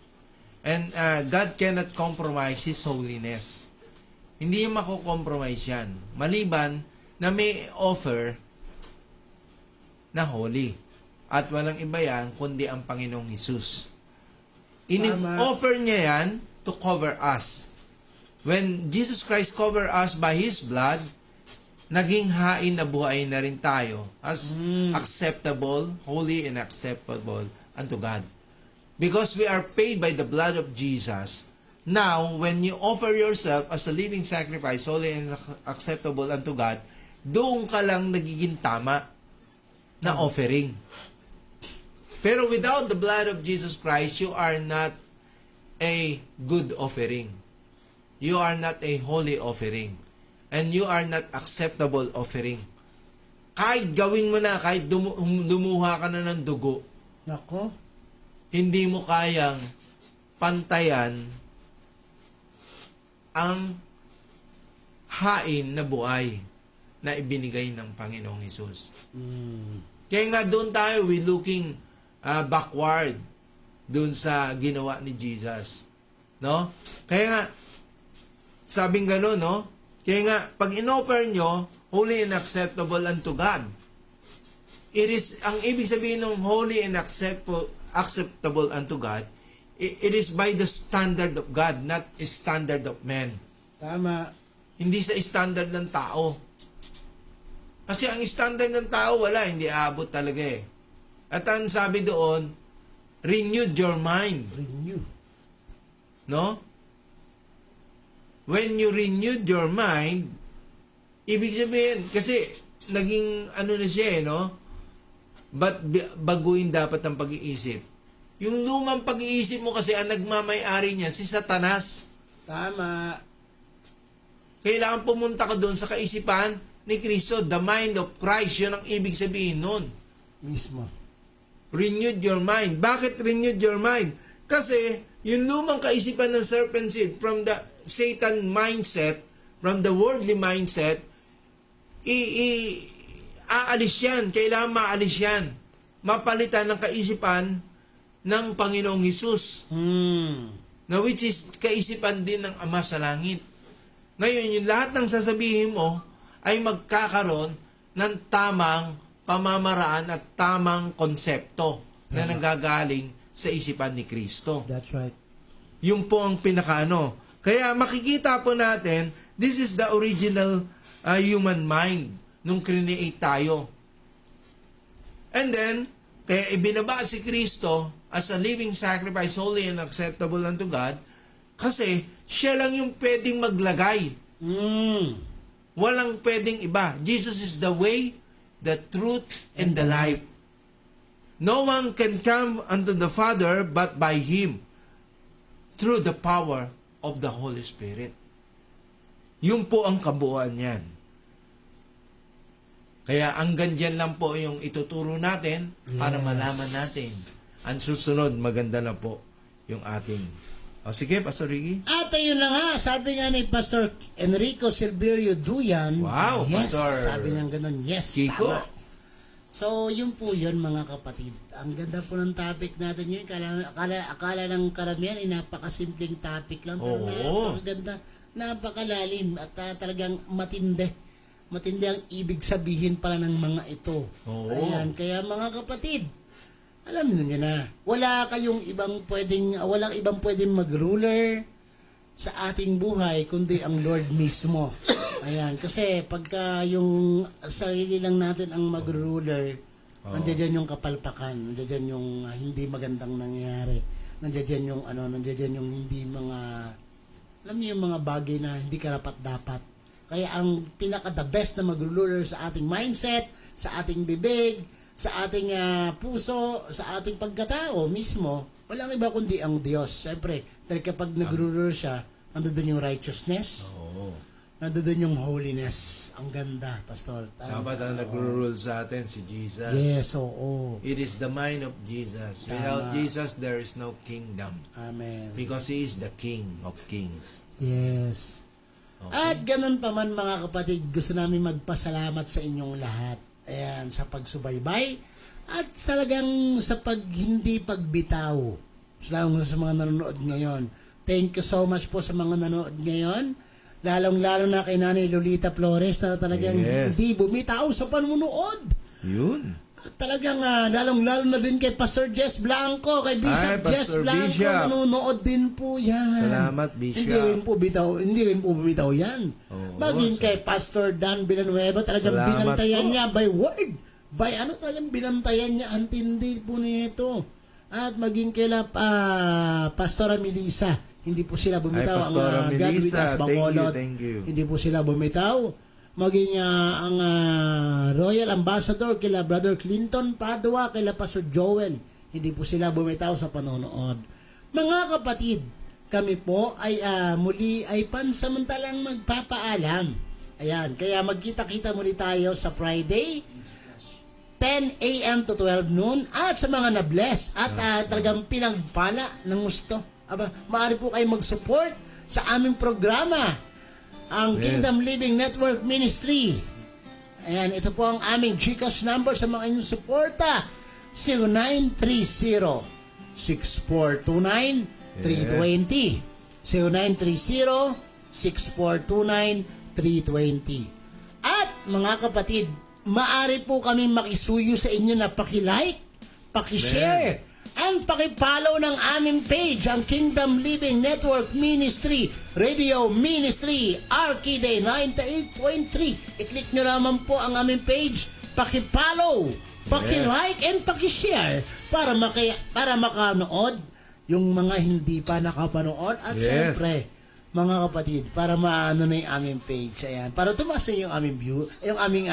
And God cannot compromise His holiness. Hindi niya mako-compromise yan. Maliban na may offer na holy. At walang iba yan, kundi ang Panginoong Hesus. In-offer niya yan to cover us. When Jesus Christ cover us by His blood, naging hain na buhay na rin tayo as acceptable, holy and acceptable unto God. Because we are paid by the blood of Jesus. Now, when you offer yourself as a living sacrifice, holy and acceptable unto God, doon ka lang nagiging tama na offering. Pero without the blood of Jesus Christ, you are not a good offering. You are not a holy offering. And you are not acceptable offering. Kahit gawin mo na, kahit lumuha ka na ng dugo, Nako. hindi mo kayang pantayan ang hain na buhay na ibinigay ng Panginoong Hesus. Kaya nga doon tayo, we looking backward doon sa ginawa ni Jesus. No? Kaya nga, sabing gano'n, no? Kaya nga, pag in-offer nyo, holy and acceptable unto God. It is, ang ibig sabihin ng holy and acceptable unto God, it is by the standard of God, not a standard of man. Tama. Hindi sa standard ng tao. Kasi ang standard ng tao, wala, hindi aabot talaga eh. At ang sabi doon, renewed your mind. Renew. No? When you renewed your mind, ibig sabihin, kasi naging ano na siya eh, no? Baguhin dapat ang pag-iisip. Yung lumang pag-iisip mo kasi ang nagmamay-ari niya, si Satanas. Tama. Kailangan pumunta ka doon sa kaisipan ni Kristo, the mind of Christ. Yun ang ibig sabihin nun. Mismo. Renewed your mind. Bakit renewed your mind? Kasi yung lumang kaisipan ng serpent seed from the Satan mindset, from the worldly mindset, aalis yan. Kailangan maalis yan. Mapalitan ng kaisipan ng Panginoong Hesus. Na which is kaisipan din ng Ama sa Langit. Ngayon, yung lahat ng sasabihin mo ay magkakaroon ng tamang pamamaraan at tamang konsepto na nanggagaling sa isipan ni Kristo. That's right. Yung po ang pinakaano. Kaya makikita po natin, this is the original human mind nung create tayo. And then, kaya ibinaba si Kristo as a living sacrifice, holy and acceptable unto God, kasi siya lang yung pwedeng maglagay. Walang pwedeng iba. Jesus is the way, the truth, and the life. No one can come unto the Father but by Him, through the power of the Holy Spirit. Yun po ang kabuuan yan. Kaya hanggang dyan lang po yung ituturo natin para malaman natin. Ang susunod, maganda na po yung ating... O sige, Pastor Ricky. At ayun na nga, sabi nga ni Pastor Enrico Silverio Duyan. Wow, yes, Pastor. sabi nga ganun, yes, Kiko. tama. So, yun po yun mga kapatid. Ang ganda po ng topic natin yun. Akala ng karamihan ay napakasimpleng topic lang. Pero Oo. napakaganda, napakalalim at talagang matindi. Matindi ang ibig sabihin pala ng mga ito. Oo. Ayan, kaya mga kapatid, alam niyo na, walang ibang pwedeng mag-ruler sa ating buhay kundi ang Lord mismo. Ayan, kasi pagka yung sarili lang natin ang mag-ruler, Nandiyan yung kapalpakan, nandiyan yung hindi magandang nangyayari. Nandiyan yung nandiyan yung hindi mga, alam niyo yung mga bagay na hindi karapat-dapat. Kaya ang pinaka-the best na magruler sa ating mindset, sa ating bibig, sa ating puso, sa ating pagkatao mismo, walang iba kundi ang Diyos. Siyempre, dahil kapag nagruler siya, nandoon yung righteousness, nandoon yung holiness. Ang ganda, Pastor. Dapat ang nag-rule sa atin si Jesus. Yes, oo. It is the mind of Jesus. Tama. Without Jesus, there is no kingdom. Amen. Because He is the King of Kings. Yes. At ganun pa man mga kapatid, gusto namin magpasalamat sa inyong lahat. Ayan, sa pagsubaybay at talagang sa hindi pagbitaw. Lalo sa mga nanonood ngayon. Thank you so much po sa mga nanonood ngayon. Lalong-lalo na kay Nanay Lolita Flores na talagang hindi bumitaw sa panunood. Yun. At talagang lalong-lalo na din kay Pastor Jess Blanco, kay Bishop Jess Pastor Blanco, Bishop. nanonood din po yan. Salamat, Bishop. Hindi rin po bumitaw yan. Maging kay Pastor Dan Villanueva, talagang Salamat binantayan po. niya by word. By talagang binantayan niya, antindi po nito. At maging kay Pastora Melissa, hindi po sila bumitaw. Ay, Pastora God with Melissa, us, Bacolod. thank you. Hindi po sila bumitaw. Maging ang Royal Ambassador kila Brother Clinton Padua, kila Pastor Joel, hindi po sila bumitaw sa panonood. Mga kapatid, kami po ay muli ay pansamantalang magpapaalam. Ayan, kaya magkita-kita muli tayo sa Friday, 10 a.m. to 12 noon, at sa mga na-bless at talagang pinagpala ng gusto. Maaari po kayo mag-support sa aming programa, ang Kingdom Living Network Ministry. Ayan, ito po ang aming GCash number sa mga inyong suporta. 0930-6429-320. 0930-6429-320. At mga kapatid, maaari po kaming makisuyo sa inyo na paki-like, paki-share, and paki-follow ng aming page, ang Kingdom Living Network Ministry, Radio Ministry, Arcade 98.3. I-click nyo naman po ang aming page, paki-follow, paki-like, and paki-share para makanood yung mga hindi pa nakapanood. At syempre, mga kapatid, para maano na yung aming page. Ayan, para tumaas na yung aming view, yung aming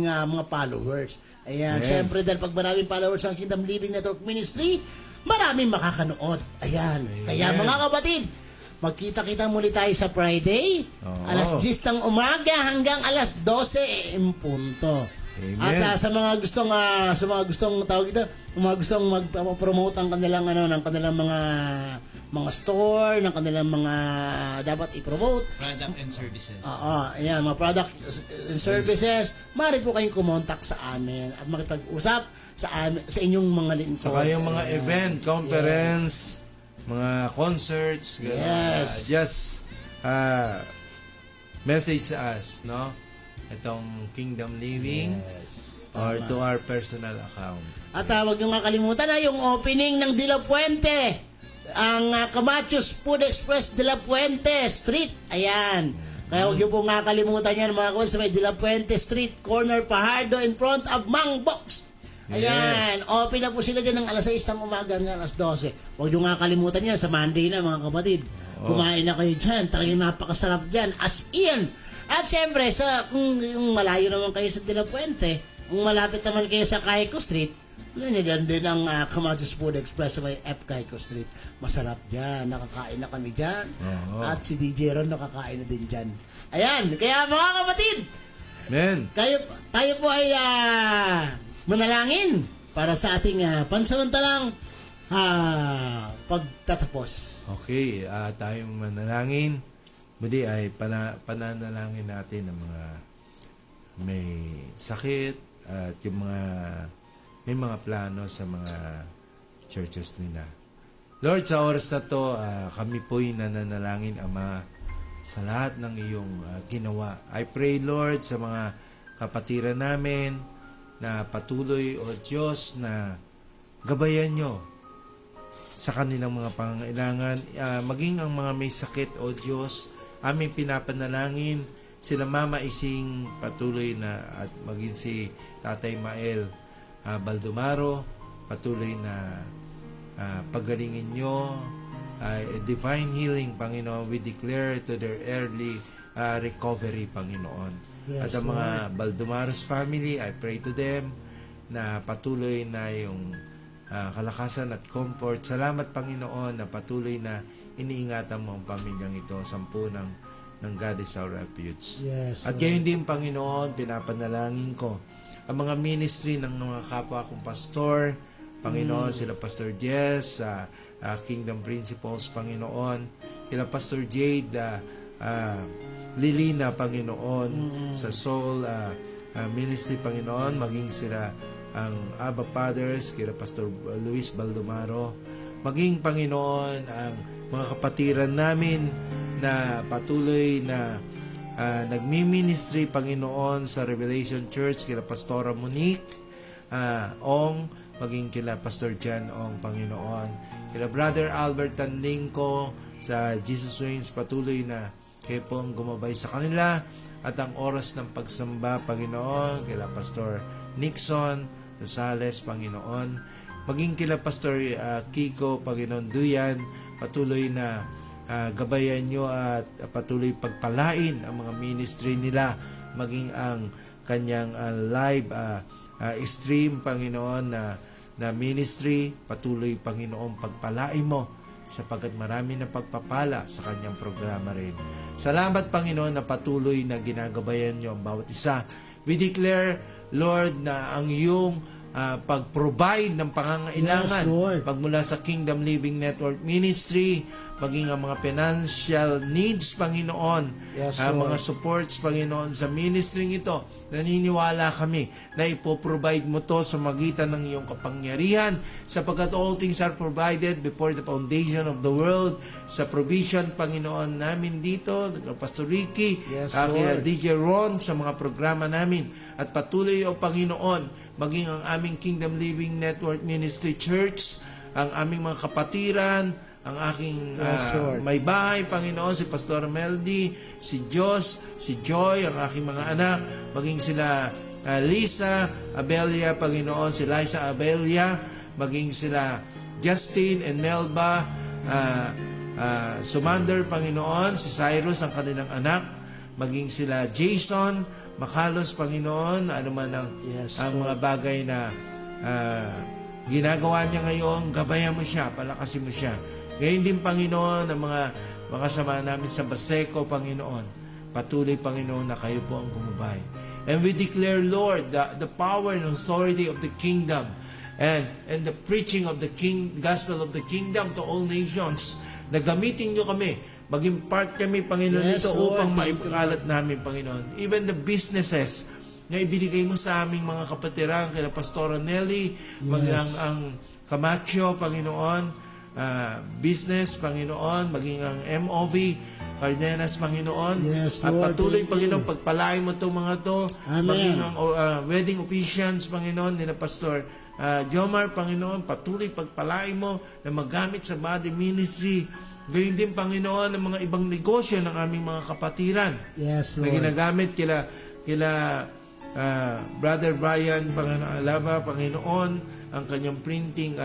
mga followers. Ayan, syempre dahil pag maraming followers ang Kingdom Living Network Ministry, maraming makakanood. Ayan. Kaya mga kapatid, magkita-kita muli tayo sa Friday, alas 10 ng umaga hanggang alas 12 in punto. Amen. At sa mga gustong tawag ito, mga gustong magpo-promote ang kanilang ng kanilang mga store, ng kanilang mga dapat i-promote. Product and services. Ayan, mga product and services. Maaari po kayong kumontak sa amin at makipag-usap sa inyong mga lingkod. Saka yung mga event, conference, mga concerts, just message us, no? Itong Kingdom Living or to our personal account. At huwag nyo nga kalimutan na yung opening ng De La Puente, ang Camachos Food Express De La Puente Street. Ayan. Kaya huwag nyo po nga kalimutan yan mga kawan sa may De La Puente Street, corner Pajardo, in front of Mang Box. Ayan. Open na po sila dyan ng alas 6 ng umaga hanggang alas 12. Huwag nyo nga kalimutan yan sa Monday na mga kapatid. Kumain na kayo dyan. Talagang napakasarap dyan. As in. At syempre, kung yung malayo naman kayo sa De La Puente, kung malapit naman kayo sa Cayco Street, nandiyan din ang Camachos Food Express sa may F. Cayco Street. Masarap dyan. Nakakain na kami dyan. At si DJ Ron nakakain na din dyan. Ayan. Kaya mga kapatid, tayo po ay manalangin para sa ating pansamantalang pagtatapos. Okay, tayong manalangin. Muli ay pananalangin natin ang mga may sakit at yung may mga plano sa mga churches nila. Lord, sa oras na to, kami po'y nananalangin, Ama, sa lahat ng iyong ginawa. I pray, Lord, sa mga kapatiran namin na patuloy, O Diyos, na gabayan nyo sa kanilang mga pangangailangan. Maging ang mga may sakit, O Diyos, aming pinapanalangin sila Mama Ising patuloy na at maging si Tatay Mael Baldumaro. Patuloy na pagalingin nyo, divine healing, Panginoon. We declare to their early recovery, Panginoon. Yes, At ang mga Baldumaro's family, I pray to them na patuloy na yung kalakasan at comfort. Salamat, Panginoon, na patuloy na iniingatan mo ang pamilyang ito, 10 ng God is our refuge. Yes, At gayon din, Panginoon, pinapanalangin ko ang mga ministry ng mga kapwa kong pastor, Panginoon, sila Pastor Jess, Kingdom Principles, Panginoon, sila Pastor Jade, Lilina, Panginoon, sa Soul Ministry, Panginoon, maging sila ang Abba Fathers, kila Pastor Luis Baldumaro, maging, Panginoon, ang mga kapatiran namin na patuloy na nagmi-ministry, Panginoon, sa Revelation Church, kila Pastora Monique Ong, maging kila Pastor John Ong, Panginoon, kila Brother Albert Tandingco sa Jesus Reigns, patuloy na kayo po ang gumabay sa kanila, at ang oras ng pagsamba, Panginoon, kila Pastor Nixon Rosales, Panginoon, maging kila Pastor Kiko, Panginoon, Duyan, patuloy na gabayan nyo at patuloy pagpalain ang mga ministry nila, maging ang kanyang live stream, Panginoon, na ministry, patuloy, Panginoon, pagpalain mo sapagkat marami na pagpapala sa kanyang programa rin. Salamat, Panginoon, na patuloy na ginagabayan nyo ang bawat isa. We declare, Lord, na ang iyong pag-provide ng pangangailangan, Yes, Lord. pagmula sa Kingdom Living Network Ministry, maging ang mga financial needs, Panginoon, Yes, mga Lord. supports, Panginoon, sa ministry ito, naniniwala kami na ipoprovide mo to sa magitan ng iyong kapangyarihan, sapagkat all things are provided before the foundation of the world, sa provision, Panginoon, namin dito, Pastor Ricky, Yes, kina Lord. DJ Ron, sa mga programa namin, at patuloy, O Panginoon, maging ang aming Kingdom Living Network Ministry Church, ang aming mga kapatiran, ang aking Yes, Lord. may bahay, Panginoon, si Pastor Meldy, si Jos, si Joy, ang aking mga anak, maging sila Lisa Abelia, Panginoon, si Liza Abelia, maging sila Justin and Melba Sumander, Panginoon, si Cyrus, ang kanilang anak, maging sila Jason Makalos, Panginoon, ano man ang, Yes, ang mga bagay na ginagawa niya ngayon, gabayan mo siya, palakasin mo siya. Ngayon din, Panginoon, ang mga kasama namin sa Baseco, Panginoon, patuloy, Panginoon, na kayo po ang gumabay. And we declare, Lord, the power and authority of the kingdom and the preaching of the gospel of the kingdom to all nations, na gamitin nyo kami, maging part kami, Panginoon, Yes, ito Lord. upang Thank you, maipakalat namin, Panginoon. Even the businesses na ibinigay mo sa aming mga kapatiran, kila Pastora Nelly, maging ang Camacho, Panginoon, business, Panginoon, maging ang MOV, Cardenas, Panginoon, Yes, at Lord. patuloy, Thank Panginoon, you. pagpalain mo itong mga to, Amen. maging ang wedding officiants, Panginoon, nila Pastor Jomar, Panginoon, patuloy pagpalain mo na magamit sa body ministry. Gayun din, Panginoon, ang mga ibang negosyo ng aming mga kapatiran Yes, na Lord. ginagamit kila Brother Brian Alaba, Panginoon, ang kanyang printing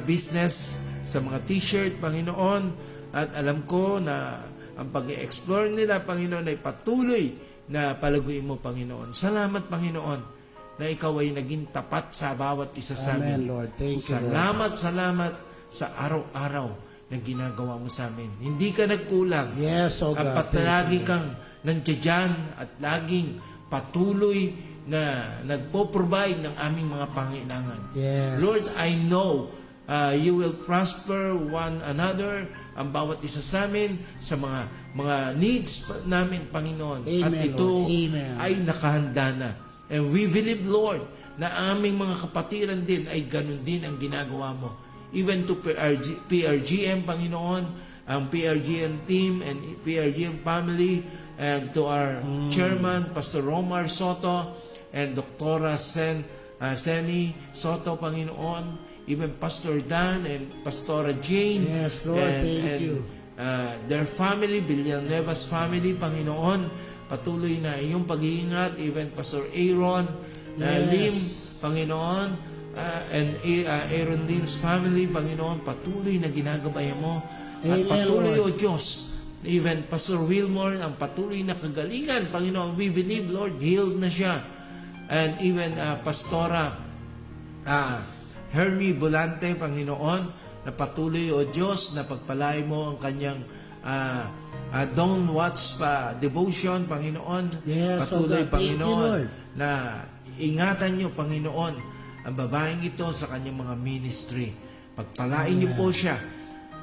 business sa mga t-shirt, Panginoon, at alam ko na ang pag-explore nila, Panginoon, ay patuloy na palaguin mo, Panginoon. Salamat, Panginoon, na ikaw ay naging tapat sa bawat isa sa Amen, amin. Lord. Thank you, Lord. Salamat sa araw-araw na ginagawa mo sa amin. Hindi ka nagkulang. Yes, oh God. At lagi kang nandiyan at laging patuloy na nagpo-provide ng aming mga pangailangan. Yes. Lord, I know you will prosper one another, ang bawat isa sa amin, sa mga needs namin, Panginoon. Amen, At ito Lord. Amen. ay nakahanda na. And we believe, Lord, na aming mga kapatiran din ay ganun din ang ginagawa mo. Even to PRGM, Panginoon, ang PRGM team and PRGM family, and to our chairman, Pastor Romar Soto, and Dr. Seni Soto, Panginoon, even Pastor Dan and Pastora Jane. Yes, Lord, thank you. Their family, Villanueva's family, Panginoon, patuloy na iyong pag-iingat, even Pastor Aaron, Yes. Lim, Panginoon, Aaron Lynn's family, Panginoon, patuloy na ginagabayan mo. At Amen, patuloy, Lord. O Diyos, even Pastor Wilmore, ang patuloy na kagalingan, Panginoon, we believe, Lord, healed na siya. And even Pastora Hermie Bolante, Panginoon, na patuloy, O Diyos, na pagpalay mo ang kanyang Don't Watch devotion, Panginoon. Yes, Patuloy, O God. Thank you, Panginoon, Lord. na ingatan niyo, Panginoon, ang babaeng ito sa kanyang mga ministry. Pagpalain niyo po siya.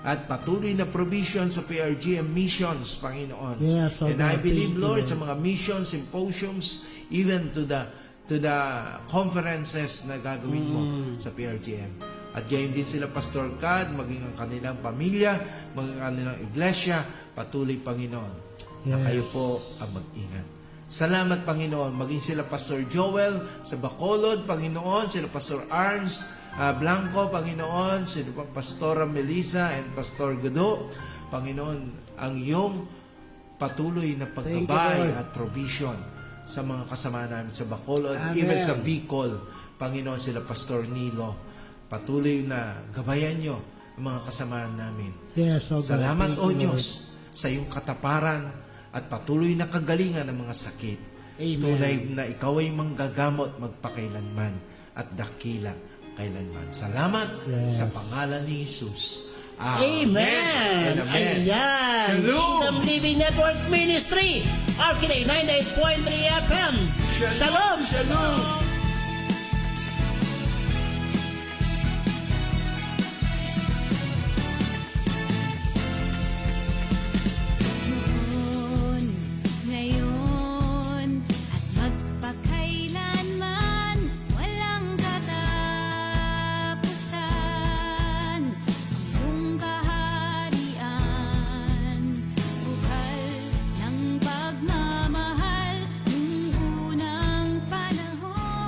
At patuloy na provision sa PRGM missions, Panginoon. Yes, O And God. I believe, Thank you, Lord, Lord. sa mga missions, symposiums, even to the conferences na gagawin mo sa PRGM. At gayon din sila, Pastor Cad, maging ang kanilang pamilya, maging ang kanilang iglesia, patuloy, Panginoon, na Yes. kayo po ang mag-ingat. Salamat, Panginoon. Maging sila Pastor Joel sa Bacolod, Panginoon, sila Pastor Arns Blanco, Panginoon, sila Pastora Melissa and Pastor Gado, Panginoon, ang iyong patuloy na Thank you, pagkabay Lord. at provision sa mga kasama namin sa Bacolod, Amen. even sa Bicol, Panginoon, sila Pastor Nilo. Patuloy na gabayan nyo ang mga kasama namin. Yes, O God. Salamat, Thank O you, Diyos, Lord. sa iyong kataparan at patuloy na kagalingan ng mga sakit. Amen. Tunay na ikaw ay manggagamot magpakailanman at dakila kailanman. Salamat Yes. sa pangalan ni Jesus. Amen! And amen. Ayan! Shalom! Kingdom Living Network Ministry, RKD 98.3 FM. Shalom! Shalom! Noon, ngayon, at magpakailanman, walang katapusan. Ang iyong kaharian, bukal ng pagmamahal, nung unang panahon.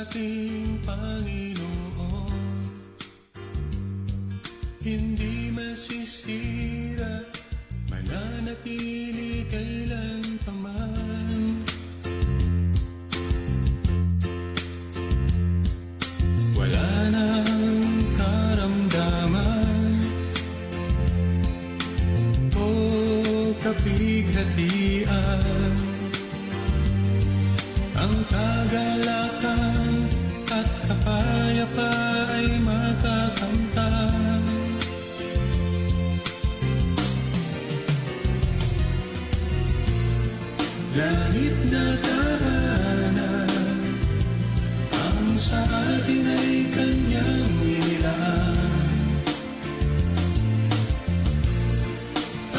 ating Panginoon, hindi masisira, mananatili kailan paman. Wala nang karamdaman o kapighatian, ang kagalakan at kapayapa ay makakamtan. Langit na tahanan, ang sa atin ay kanyang inilaan.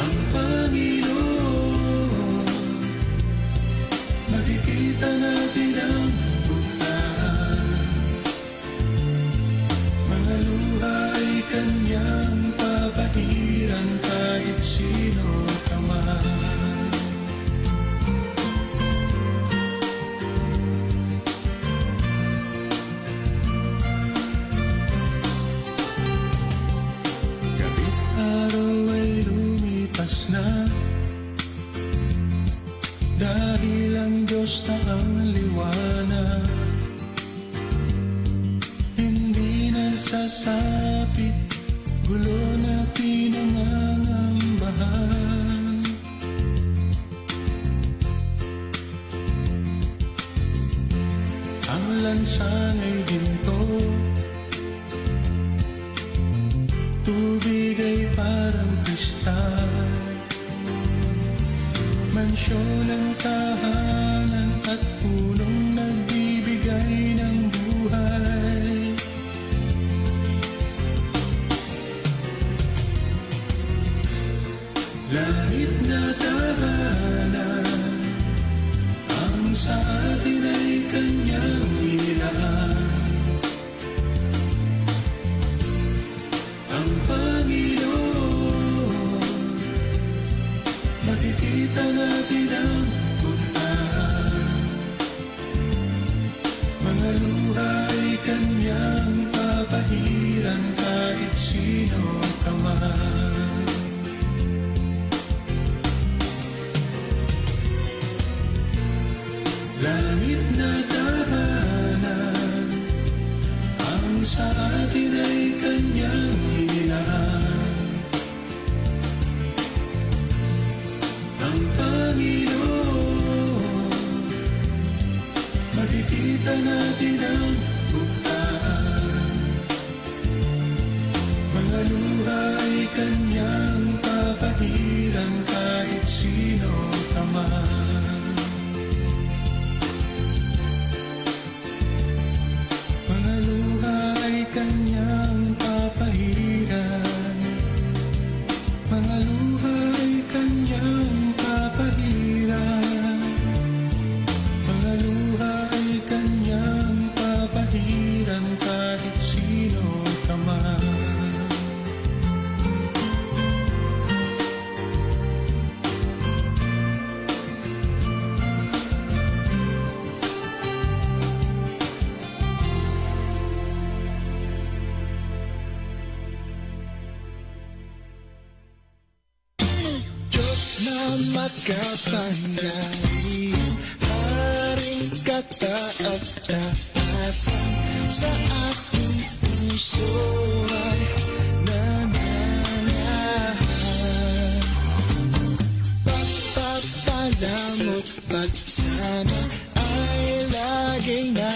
Ang Panginoon, makikita natin ang bugtaan. Mga luha ay kanyang papahiran kahit sino ka man. Na dahil ang Diyos na ang liwanag, hindi nasasapit gulo na pinangangambahan. Ang lansang ay ginto, tubig ay parang kristal, mansyon ang tahanan at punong nagbibigay ng buhay. Langit na tahanan, ang sa atin ay kanyang inilaan. Ang Panginoon, makikita natin ang bugtaan. Mga luha ay kanyang papahiran kahit sino ka man. Langit na tahanan, ang sa atin ay kanyang inilaan. Ang Panginoon, makikita natin ang bugtaan. Mga luha ay kanyang papahiran kahit sino ka man. Mga luha ay kanyang papahiran, mga luha ay kanyang papahiran, mga luha ay kanyang papahiran kahit sino ka man. Diyos na makapangyarihan, Haring kataas-taasan, sa aking puso ay nananahan. Pagpapalamot pagsama ay laging na